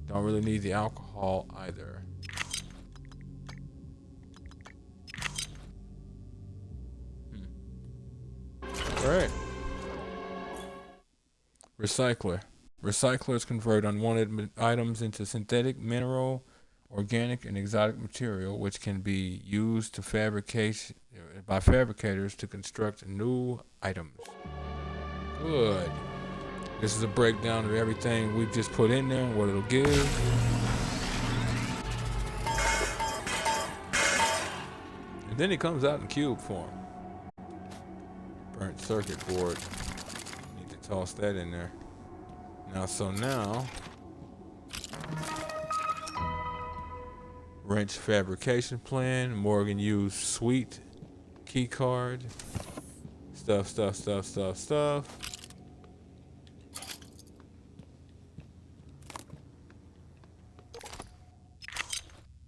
Don't really need the alcohol either. Alright. Recycler. Recyclers convert unwanted items into synthetic, mineral, organic, and exotic material, which can be used to fabricate by fabricators to construct new items. Good. This is a breakdown of everything we've just put in there and what it'll give. And then it comes out in cube form. Burnt circuit board. Need to toss that in there. Now, wrench fabrication plan. Morgan used sweet key card. Stuff.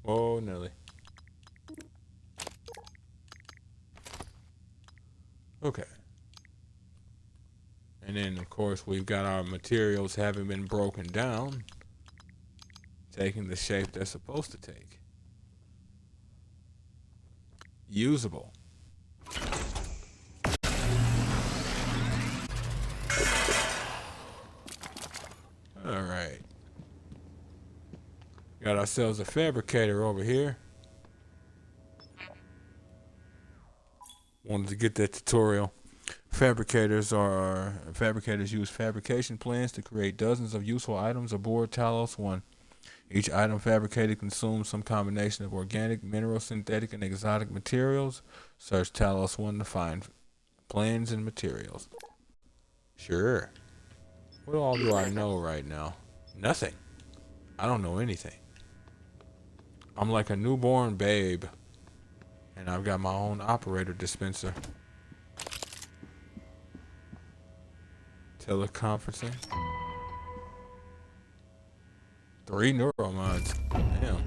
Oh, Nelly. Okay. And then, of course, we've got our materials having been broken down, taking the shape they're supposed to take. Usable. All right. Got ourselves a fabricator over here. Wanted to get that tutorial. Fabricators use fabrication plans to create dozens of useful items aboard Talos 1. Each item fabricated consumes some combination of organic, mineral, synthetic, and exotic materials. Search Talos 1 to find plans and materials. Sure. What all do I know right now? Nothing. I don't know anything. I'm like a newborn babe. And I've got my own operator dispenser. Teleconferencing. 3 neuromods. Damn.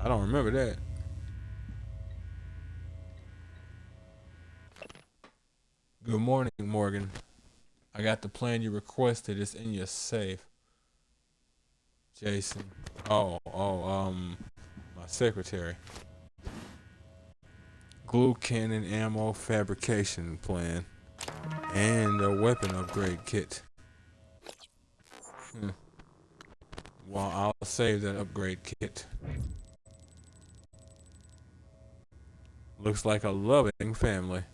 I don't remember that. Good morning, Morgan. I got the plan you requested. It's in your safe. Jason. My secretary. Glue cannon ammo fabrication plan. And a weapon upgrade kit. Well, I'll save that upgrade kit. Looks like a loving family.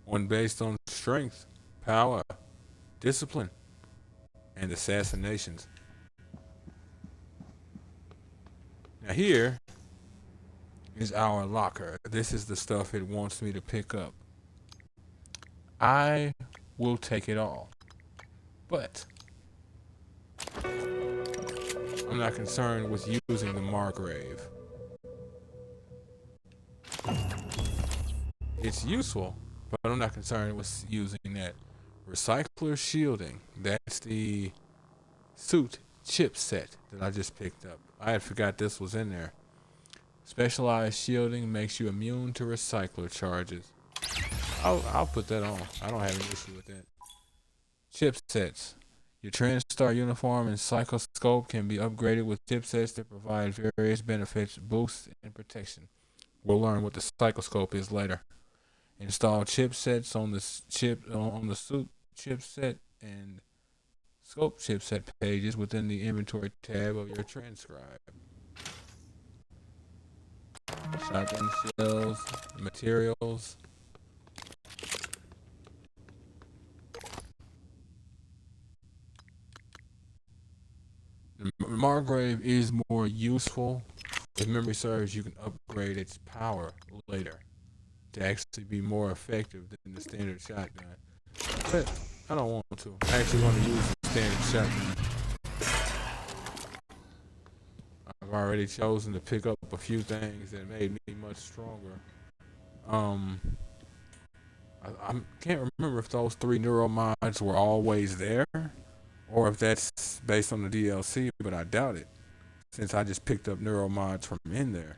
One based on strength, power, discipline, and assassinations. Now here is our locker. This is the stuff it wants me to pick up. I will take it all. But I'm not concerned with using the Margrave. It's useful, but I'm not concerned with using that. Recycler shielding. That's the suit chipset that I just picked up. I had forgot this was in there. Specialized shielding makes you immune to recycler charges. I'll put that on. I don't have an issue with that. Chipsets. Your TranStar uniform and Psychoscope can be upgraded with chipsets that provide various benefits, boosts, and protection. We'll learn what the Psychoscope is later. Install chipsets on the suit chipset and scope chipset pages within the inventory tab of your transcribe. Shotgun shells, materials. The Margrave is more useful. If memory serves, you can upgrade its power later to actually be more effective than the standard shotgun. But I don't want to. I actually want to use the standard shotgun. I've already chosen to pick up a few things that made me much stronger. I can't remember if those 3 neuromods were always there, or if that's based on the DLC, but I doubt it, since I just picked up neuromods from in there.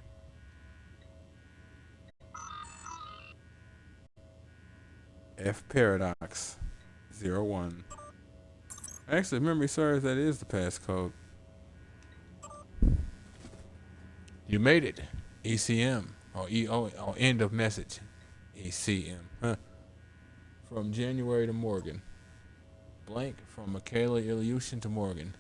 F Paradox 01. Actually, if memory serves, that is the passcode. You made it. ECM or end of message. ECM. Huh. From January to Morgan. Blank from Michaela Ilyushin to Morgan.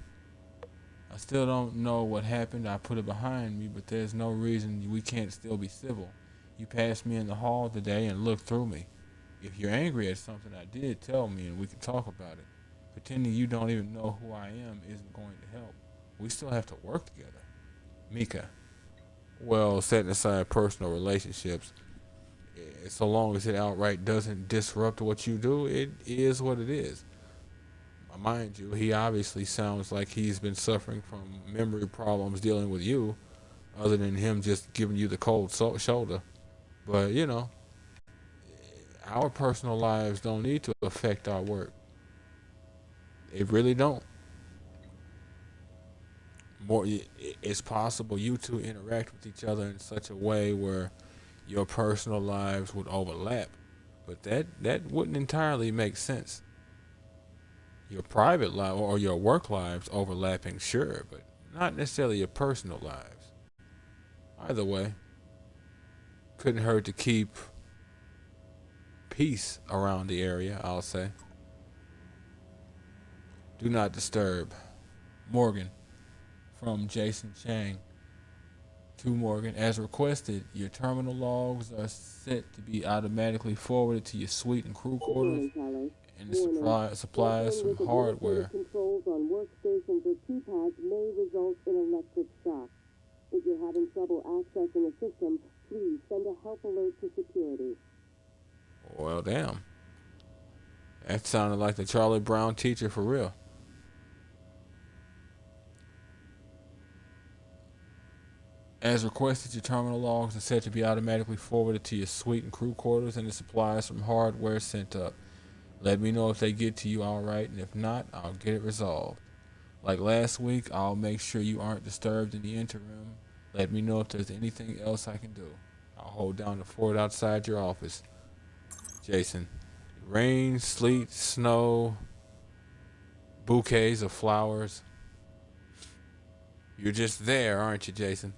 I still don't know what happened. I put it behind me, but there's no reason we can't still be civil. You passed me in the hall today and looked through me. If you're angry at something I did, tell me and we can talk about it. Pretending you don't even know who I am isn't going to help. We still have to work together. Mika. Well, setting aside personal relationships, so long as it outright doesn't disrupt what you do, it is what it is. Mind you, he obviously sounds like he's been suffering from memory problems dealing with you, other than him just giving you the cold shoulder. But, you know, our personal lives don't need to affect our work. They really don't. It's possible you two interact with each other in such a way where your personal lives would overlap, but that wouldn't entirely make sense. Your private life or your work lives overlapping, sure, but not necessarily your personal lives. Either way, couldn't hurt to keep peace around the area, I'll say. Do not disturb. Morgan, from Jason Chang to Morgan. As requested, your terminal logs are set to be automatically forwarded to your suite and crew quarters, and the supplies from hardware. Controls on workstations or keypads may result in electric shock. If you're having trouble accessing a system, please send a help alert to security. Well, damn. That sounded like the Charlie Brown teacher for real. As requested, your terminal logs are set to be automatically forwarded to your suite and crew quarters, and the supplies from hardware sent up. Let me know if they get to you all right, and if not, I'll get it resolved. Like last week, I'll make sure you aren't disturbed in the interim. Let me know if there's anything else I can do. I'll hold down the fort outside your office. Jason. Rain, sleet, snow, bouquets of flowers. You're just there, aren't you, Jason?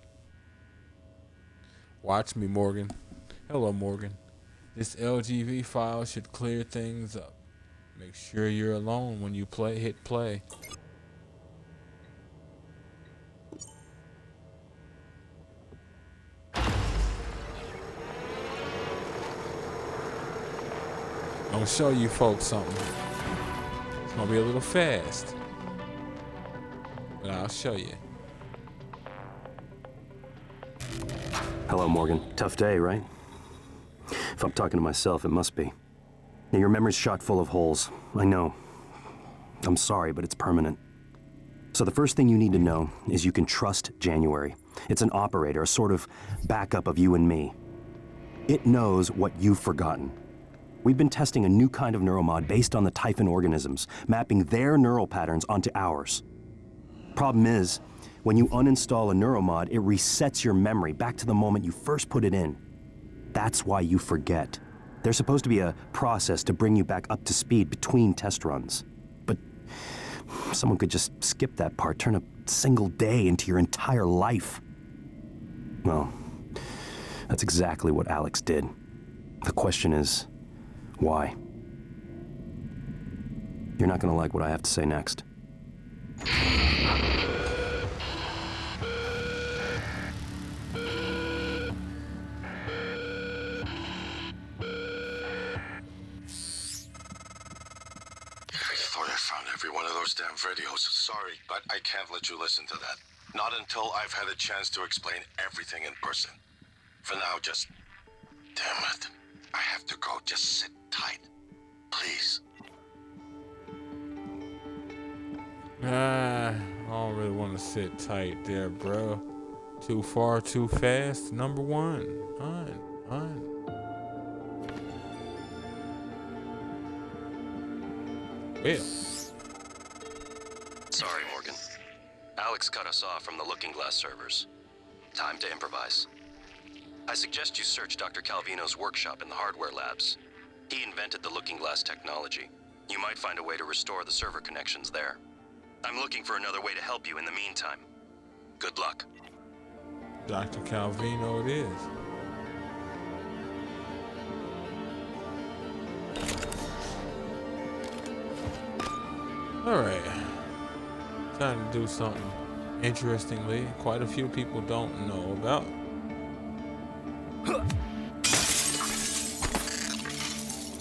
Watch me, Morgan. Hello, Morgan. This LGV file should clear things up. Make sure you're alone when you hit play. I'm gonna show you folks something. It's gonna be a little fast, but I'll show you. Hello, Morgan. Tough day, right? If I'm talking to myself, it must be. Now, your memory's shot full of holes. I know. I'm sorry, but it's permanent. So the first thing you need to know is you can trust January. It's an operator, a sort of backup of you and me. It knows what you've forgotten. We've been testing a new kind of neuromod based on the Typhon organisms, mapping their neural patterns onto ours. Problem is, when you uninstall a neuromod, it resets your memory back to the moment you first put it in. That's why you forget. There's supposed to be a process to bring you back up to speed between test runs. But someone could just skip that part, turn a single day into your entire life. Well, that's exactly what Alex did. The question is, why? You're not gonna like what I have to say next. Damn videos. Sorry, but I can't let you listen to that. Not until I've had a chance to explain everything in person. For now, just... Damn it. I have to go. Just sit tight. Please. I don't really want to sit tight there, bro. Too far, too fast. Number one. On. Well. Sorry, Morgan. Alex cut us off from the Looking Glass servers. Time to improvise. I suggest you search Dr. Calvino's workshop in the hardware labs. He invented the Looking Glass technology. You might find a way to restore the server connections there. I'm looking for another way to help you in the meantime. Good luck. Dr. Calvino it is. Alright. Time to do something interestingly quite a few people don't know about.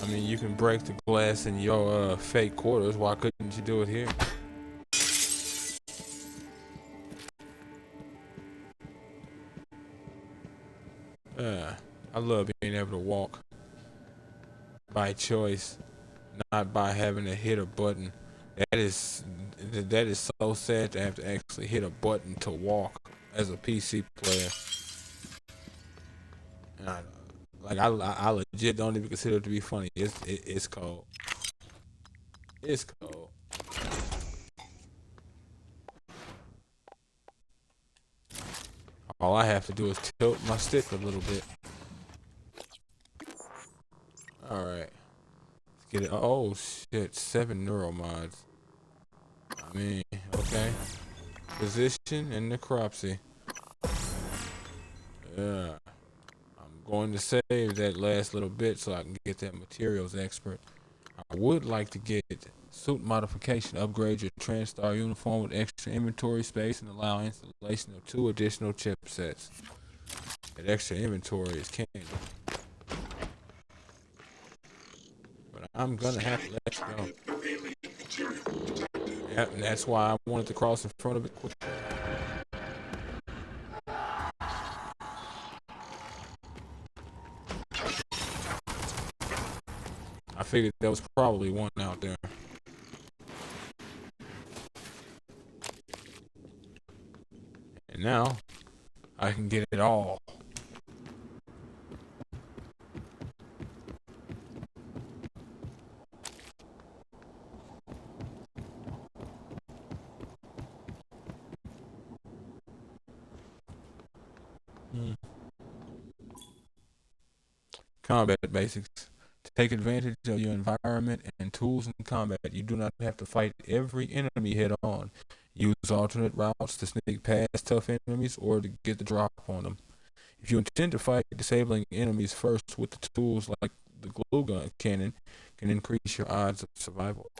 I mean, you can break the glass in your fake quarters. Why couldn't you do it here? I love being able to walk by choice, not by having to hit a button. That is so sad to have to actually hit a button to walk as a PC player. And I legit don't even consider it to be funny. It's cold. It's cold. All I have to do is tilt my stick a little bit. All right. Let's get it. Oh shit! 7 neuromods. I mean, okay. Position and necropsy. Yeah. I'm going to save that last little bit so I can get that materials expert. I would like to get suit modification. Upgrade your TranStar uniform with extra inventory space and allow installation of 2 additional chipsets. That extra inventory is candy. But I'm gonna have to let you go. No alien material detected. Yep, and that's why I wanted to cross in front of it quick. I figured there was probably one out there. And now, I can get it all. Combat basics. Take advantage of your environment and tools in combat. You do not have to fight every enemy head on. Use alternate routes to sneak past tough enemies or to get the drop on them. If you intend to fight, disabling enemies first with the tools like the glue gun cannon can increase your odds of survival.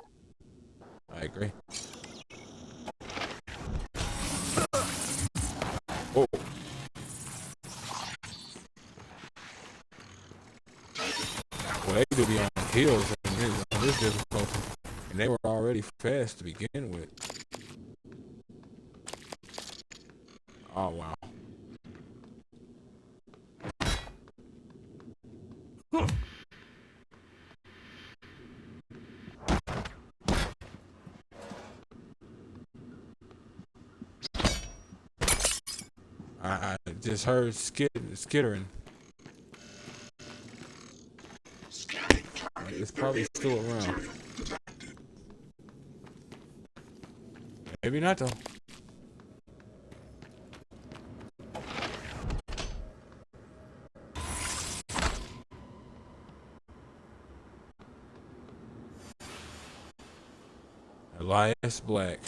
I agree. Oh. Well, they do be on hills on this difficulty, and they were already fast to begin with. Oh, wow. I just heard skittering. It's probably still around. Maybe not though. Elias Black.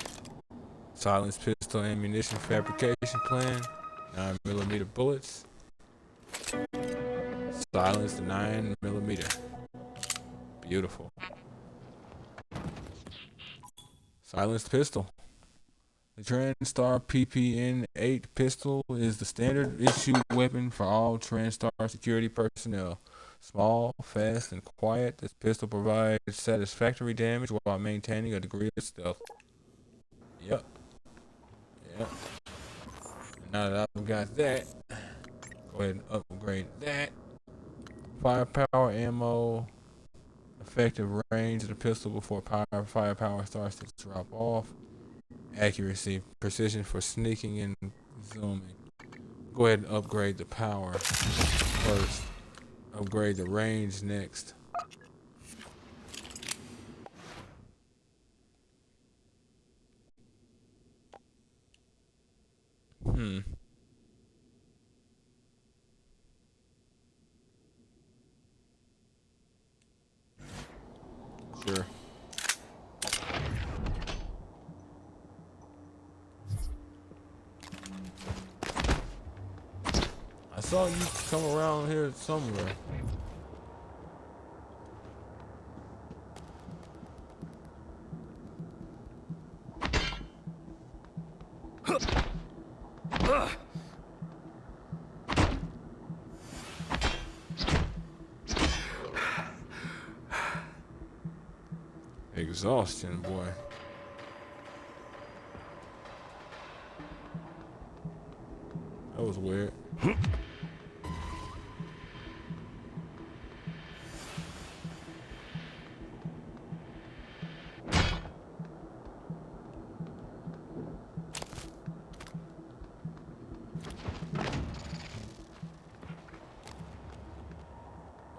Silence pistol ammunition fabrication plan. 9mm bullets. Silence 9mm. Beautiful. Silenced pistol. The TranStar PPN-8 pistol is the standard issue weapon for all TranStar security personnel. Small, fast, and quiet, this pistol provides satisfactory damage while maintaining a degree of stealth. Yep. Yep. And now that I've got that, go ahead and upgrade that. Firepower, ammo, effective range of the pistol before firepower starts to drop off. Accuracy, precision for sneaking and zooming. Go ahead and upgrade the power first. Upgrade the range next. Sure. I saw you come around here somewhere. Exhaustion, boy. That was weird.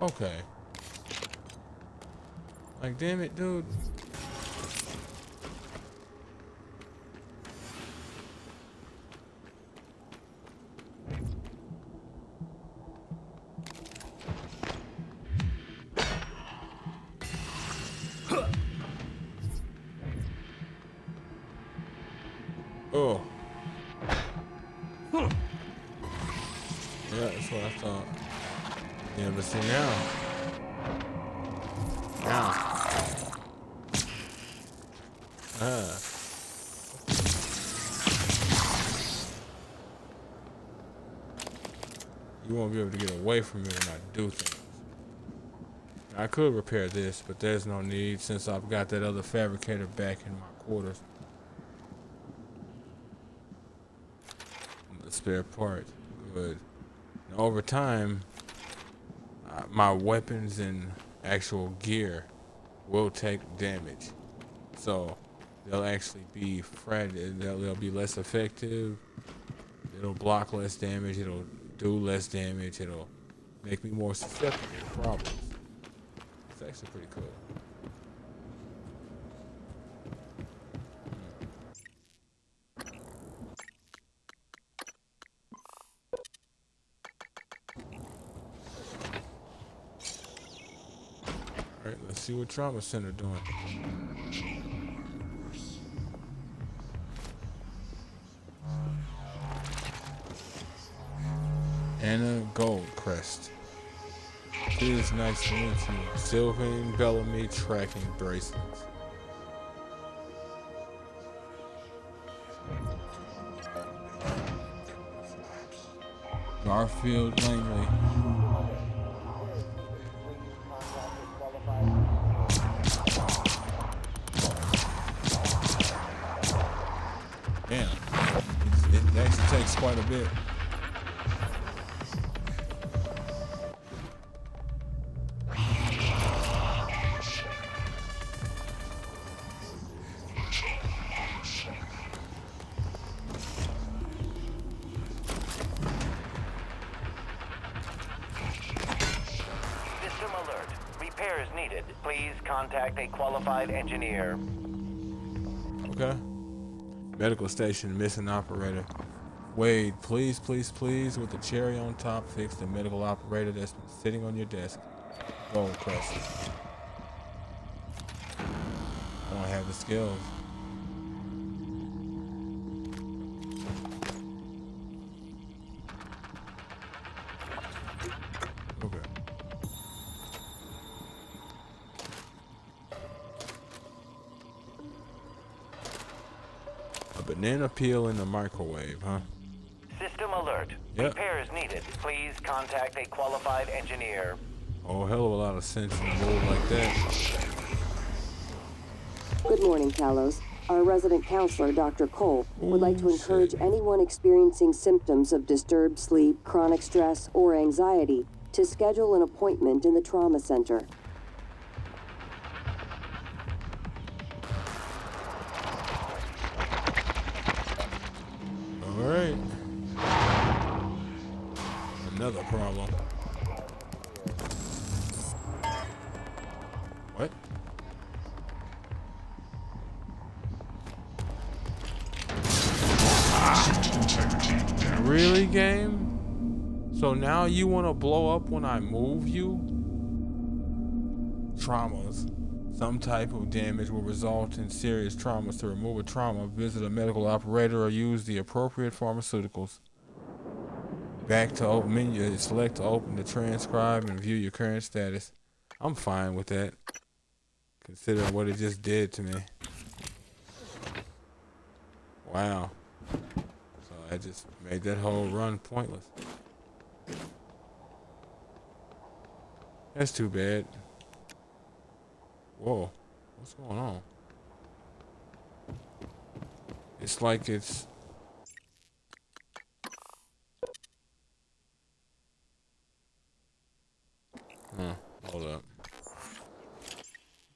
Okay. Like, damn it, dude. Oh. Yeah, that's what I thought. Yeah, but see now. You won't be able to get away from me when I do things. I could repair this, but there's no need since I've got that other fabricator back in my quarters. The spare part. Good. Now, over time, my weapons and actual gear will take damage. So they'll actually be fragile. They'll be less effective. It'll block less damage. It'll do less damage. It'll make me more susceptible to problems. It's actually pretty cool. All right, let's see what Trauma Center doing. Anna Goldcrest. It is nice to meet you. Sylvain Bellamy tracking bracelets. Garfield Langley. Damn. It actually takes quite a bit. System alert. Repairs needed. Please contact a qualified engineer. Okay. Medical station missing operator. Wade, please, please, please, with the cherry on top, fix the medical operator that's been sitting on your desk. Goldcrest. I don't have the skills. Okay. A banana peel in the microwave, huh? System alert. Yep. Repairs needed. Please contact a qualified engineer. Oh, hell of a lot of sense in a move like that. Good morning, Kalos. Our resident counselor, Dr. Cole, would like to Ooh, encourage shit. anyone experiencing symptoms of disturbed sleep, chronic stress, or anxiety to schedule an appointment in the trauma center. All right. Another problem. What? Really, game? So now you want to blow up when I move you? Traumas. Some type of damage will result in serious traumas. To remove a trauma, visit a medical operator or use the appropriate pharmaceuticals. Back to open menu, select to open the transcribe and view your current status. I'm fine with that, considering what it just did to me. Wow. So I just made that whole run pointless. That's too bad. Whoa, what's going on? It's like it's... hold up.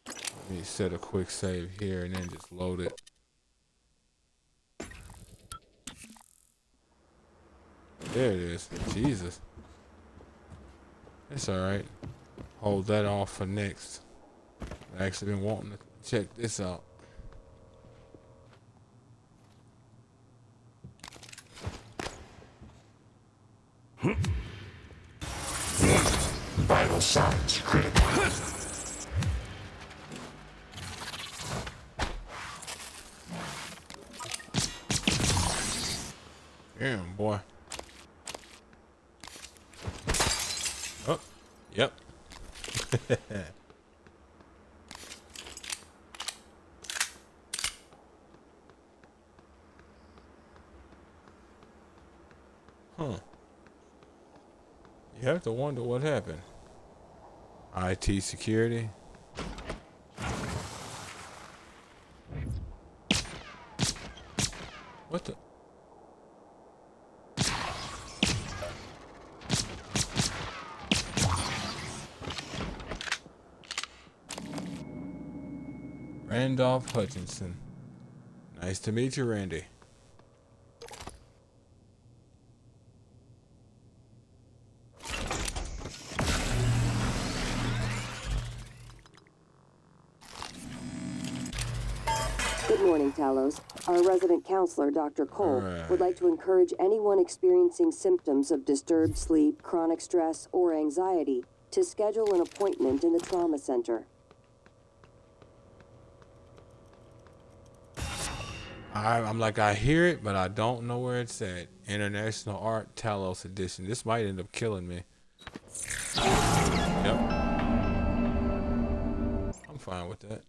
Let me set a quick save here and then just load it. There it is. Jesus. It's alright. Hold that off for next. I've actually been wanting to check this out. Vital signs critical. Damn, boy. Oh, yep. Huh. You have to wonder what happened. IT security. What the? Randolph Hutchinson. Nice to meet you, Randy. Good morning, Talos. Our resident counselor, Dr. Cole, Alright. would like to encourage anyone experiencing symptoms of disturbed sleep, chronic stress, or anxiety to schedule an appointment in the trauma center. I'm like, I hear it, but I don't know where it's at. International Art Talos Edition. This might end up killing me. Yep. I'm fine with that.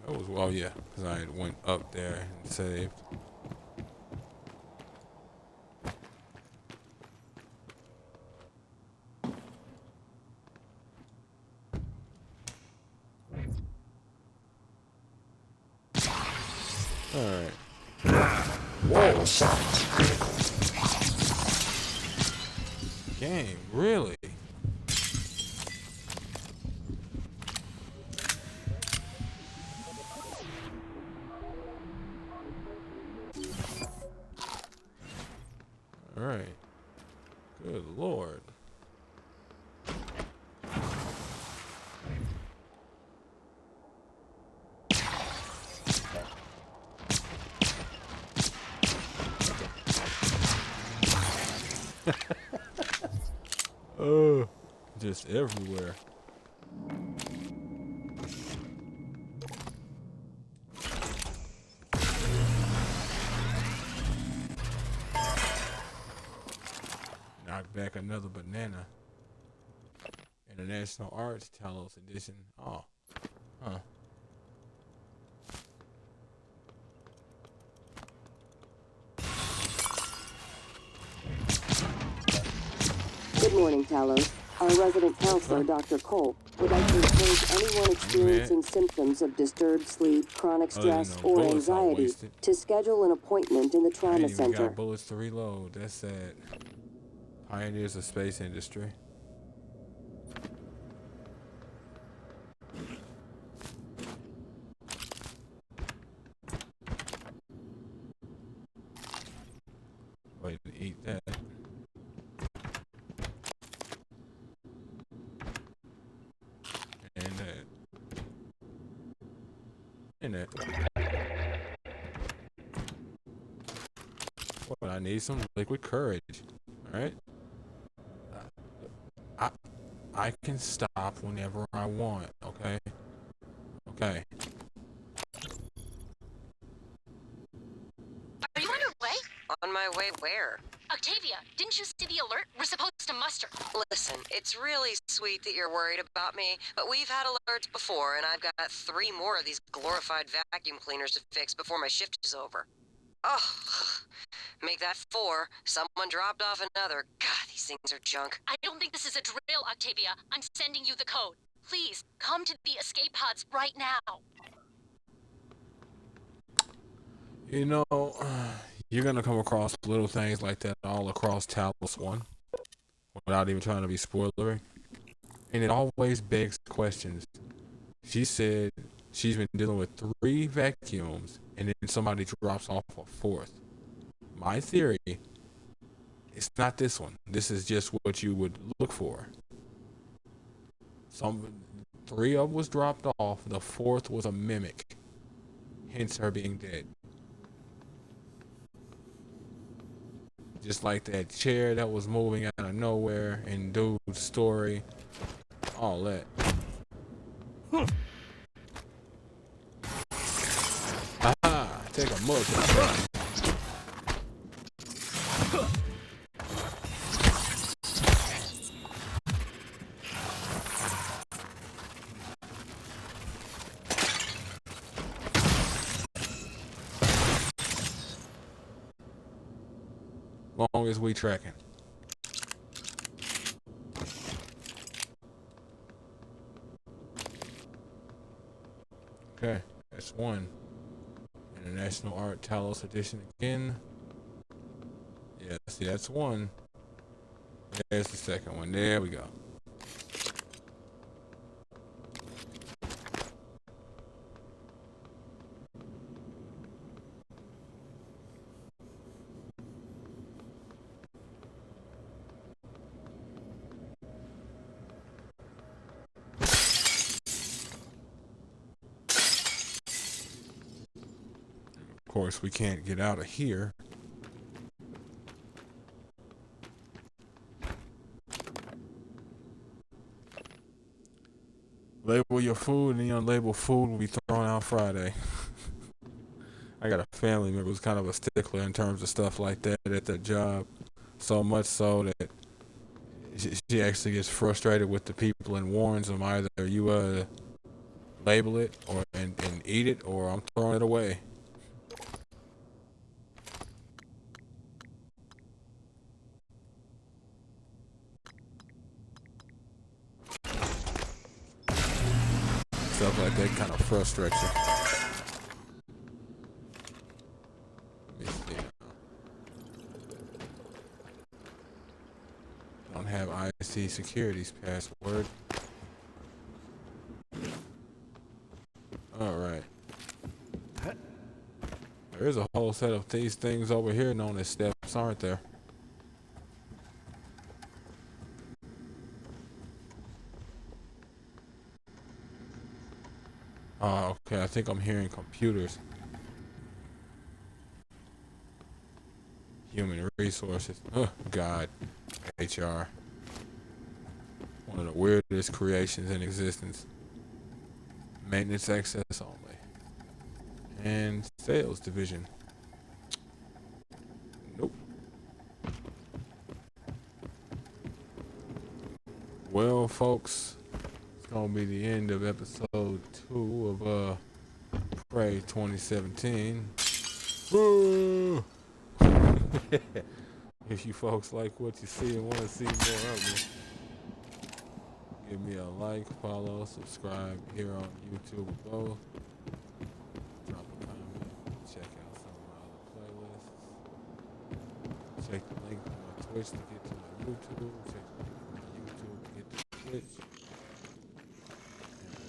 That was, oh yeah, because I went up there and saved. Alright. Whoa. Game, really? Alright. Good lord. Oh, just everywhere. Knock back another banana. International Arts Talos Edition. Oh, huh. Good morning, Talos. Our resident counselor, Dr. Cole, would like to encourage anyone experiencing symptoms of disturbed sleep, chronic stress, no or bullets I anxiety wasted. to schedule an appointment in the I trauma ain't even center. got bullets to reload. That's sad. Pioneers of space industry. Wait to eat that. And that. And that. Well, I need some liquid courage. Alright? I can stop whenever I want, okay? Okay. Are you on your way? On my way where? Octavia, didn't you see the alert? We're supposed to muster. Listen, it's really sweet that you're worried about me, but we've had alerts before, and I've got 3 more of these glorified vacuum cleaners to fix before my shift is over. Oh, make that 4. Someone dropped off another. God, these things are junk. I don't think this is a drill, Octavia. I'm sending you the code. Please, come to the escape pods right now. You know, you're gonna come across little things like that all across Talos 1 without even trying to be spoilery. And it always begs questions. She said she's been dealing with 3 vacuums and then somebody drops off a 4th. My theory, it's not this one. This is just what you would look for. 3 of them was dropped off. The 4th was a mimic. Hence her being dead. Just like that chair that was moving out of nowhere in dude's story. All that. Aha! Take a mug. long as we tracking. Okay, that's one. International Art Talos Edition again. Yeah, see, that's one. There's the second one. There we go. Of course, we can't get out of here. Label your food, and the unlabeled food will be thrown out Friday. I got a family member who's kind of a stickler in terms of stuff like that at their job. So much so that she actually gets frustrated with the people and warns them either you label it or and eat it, or I'm throwing it away. Stuff like that kind of frustrates you. Let me see. Don't have IC Security's password. All right. There is a whole set of these things over here known as steps, aren't there? Oh, okay. I think I'm hearing computers. Human resources. Oh, God. HR. One of the weirdest creations in existence. Maintenance access only. And sales division. Nope. Well, folks, it's gonna be the end of episode 2 of Prey 2017. If you folks like what you see and want to see more of me, give me a like, follow, subscribe here on YouTube or both. Drop a comment, check out some of my other playlists. Check the link to my Twitch to get to my YouTube. Check the link to my YouTube to get to Twitch.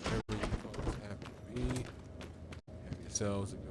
And wherever you folks happen to be, have yourselves a good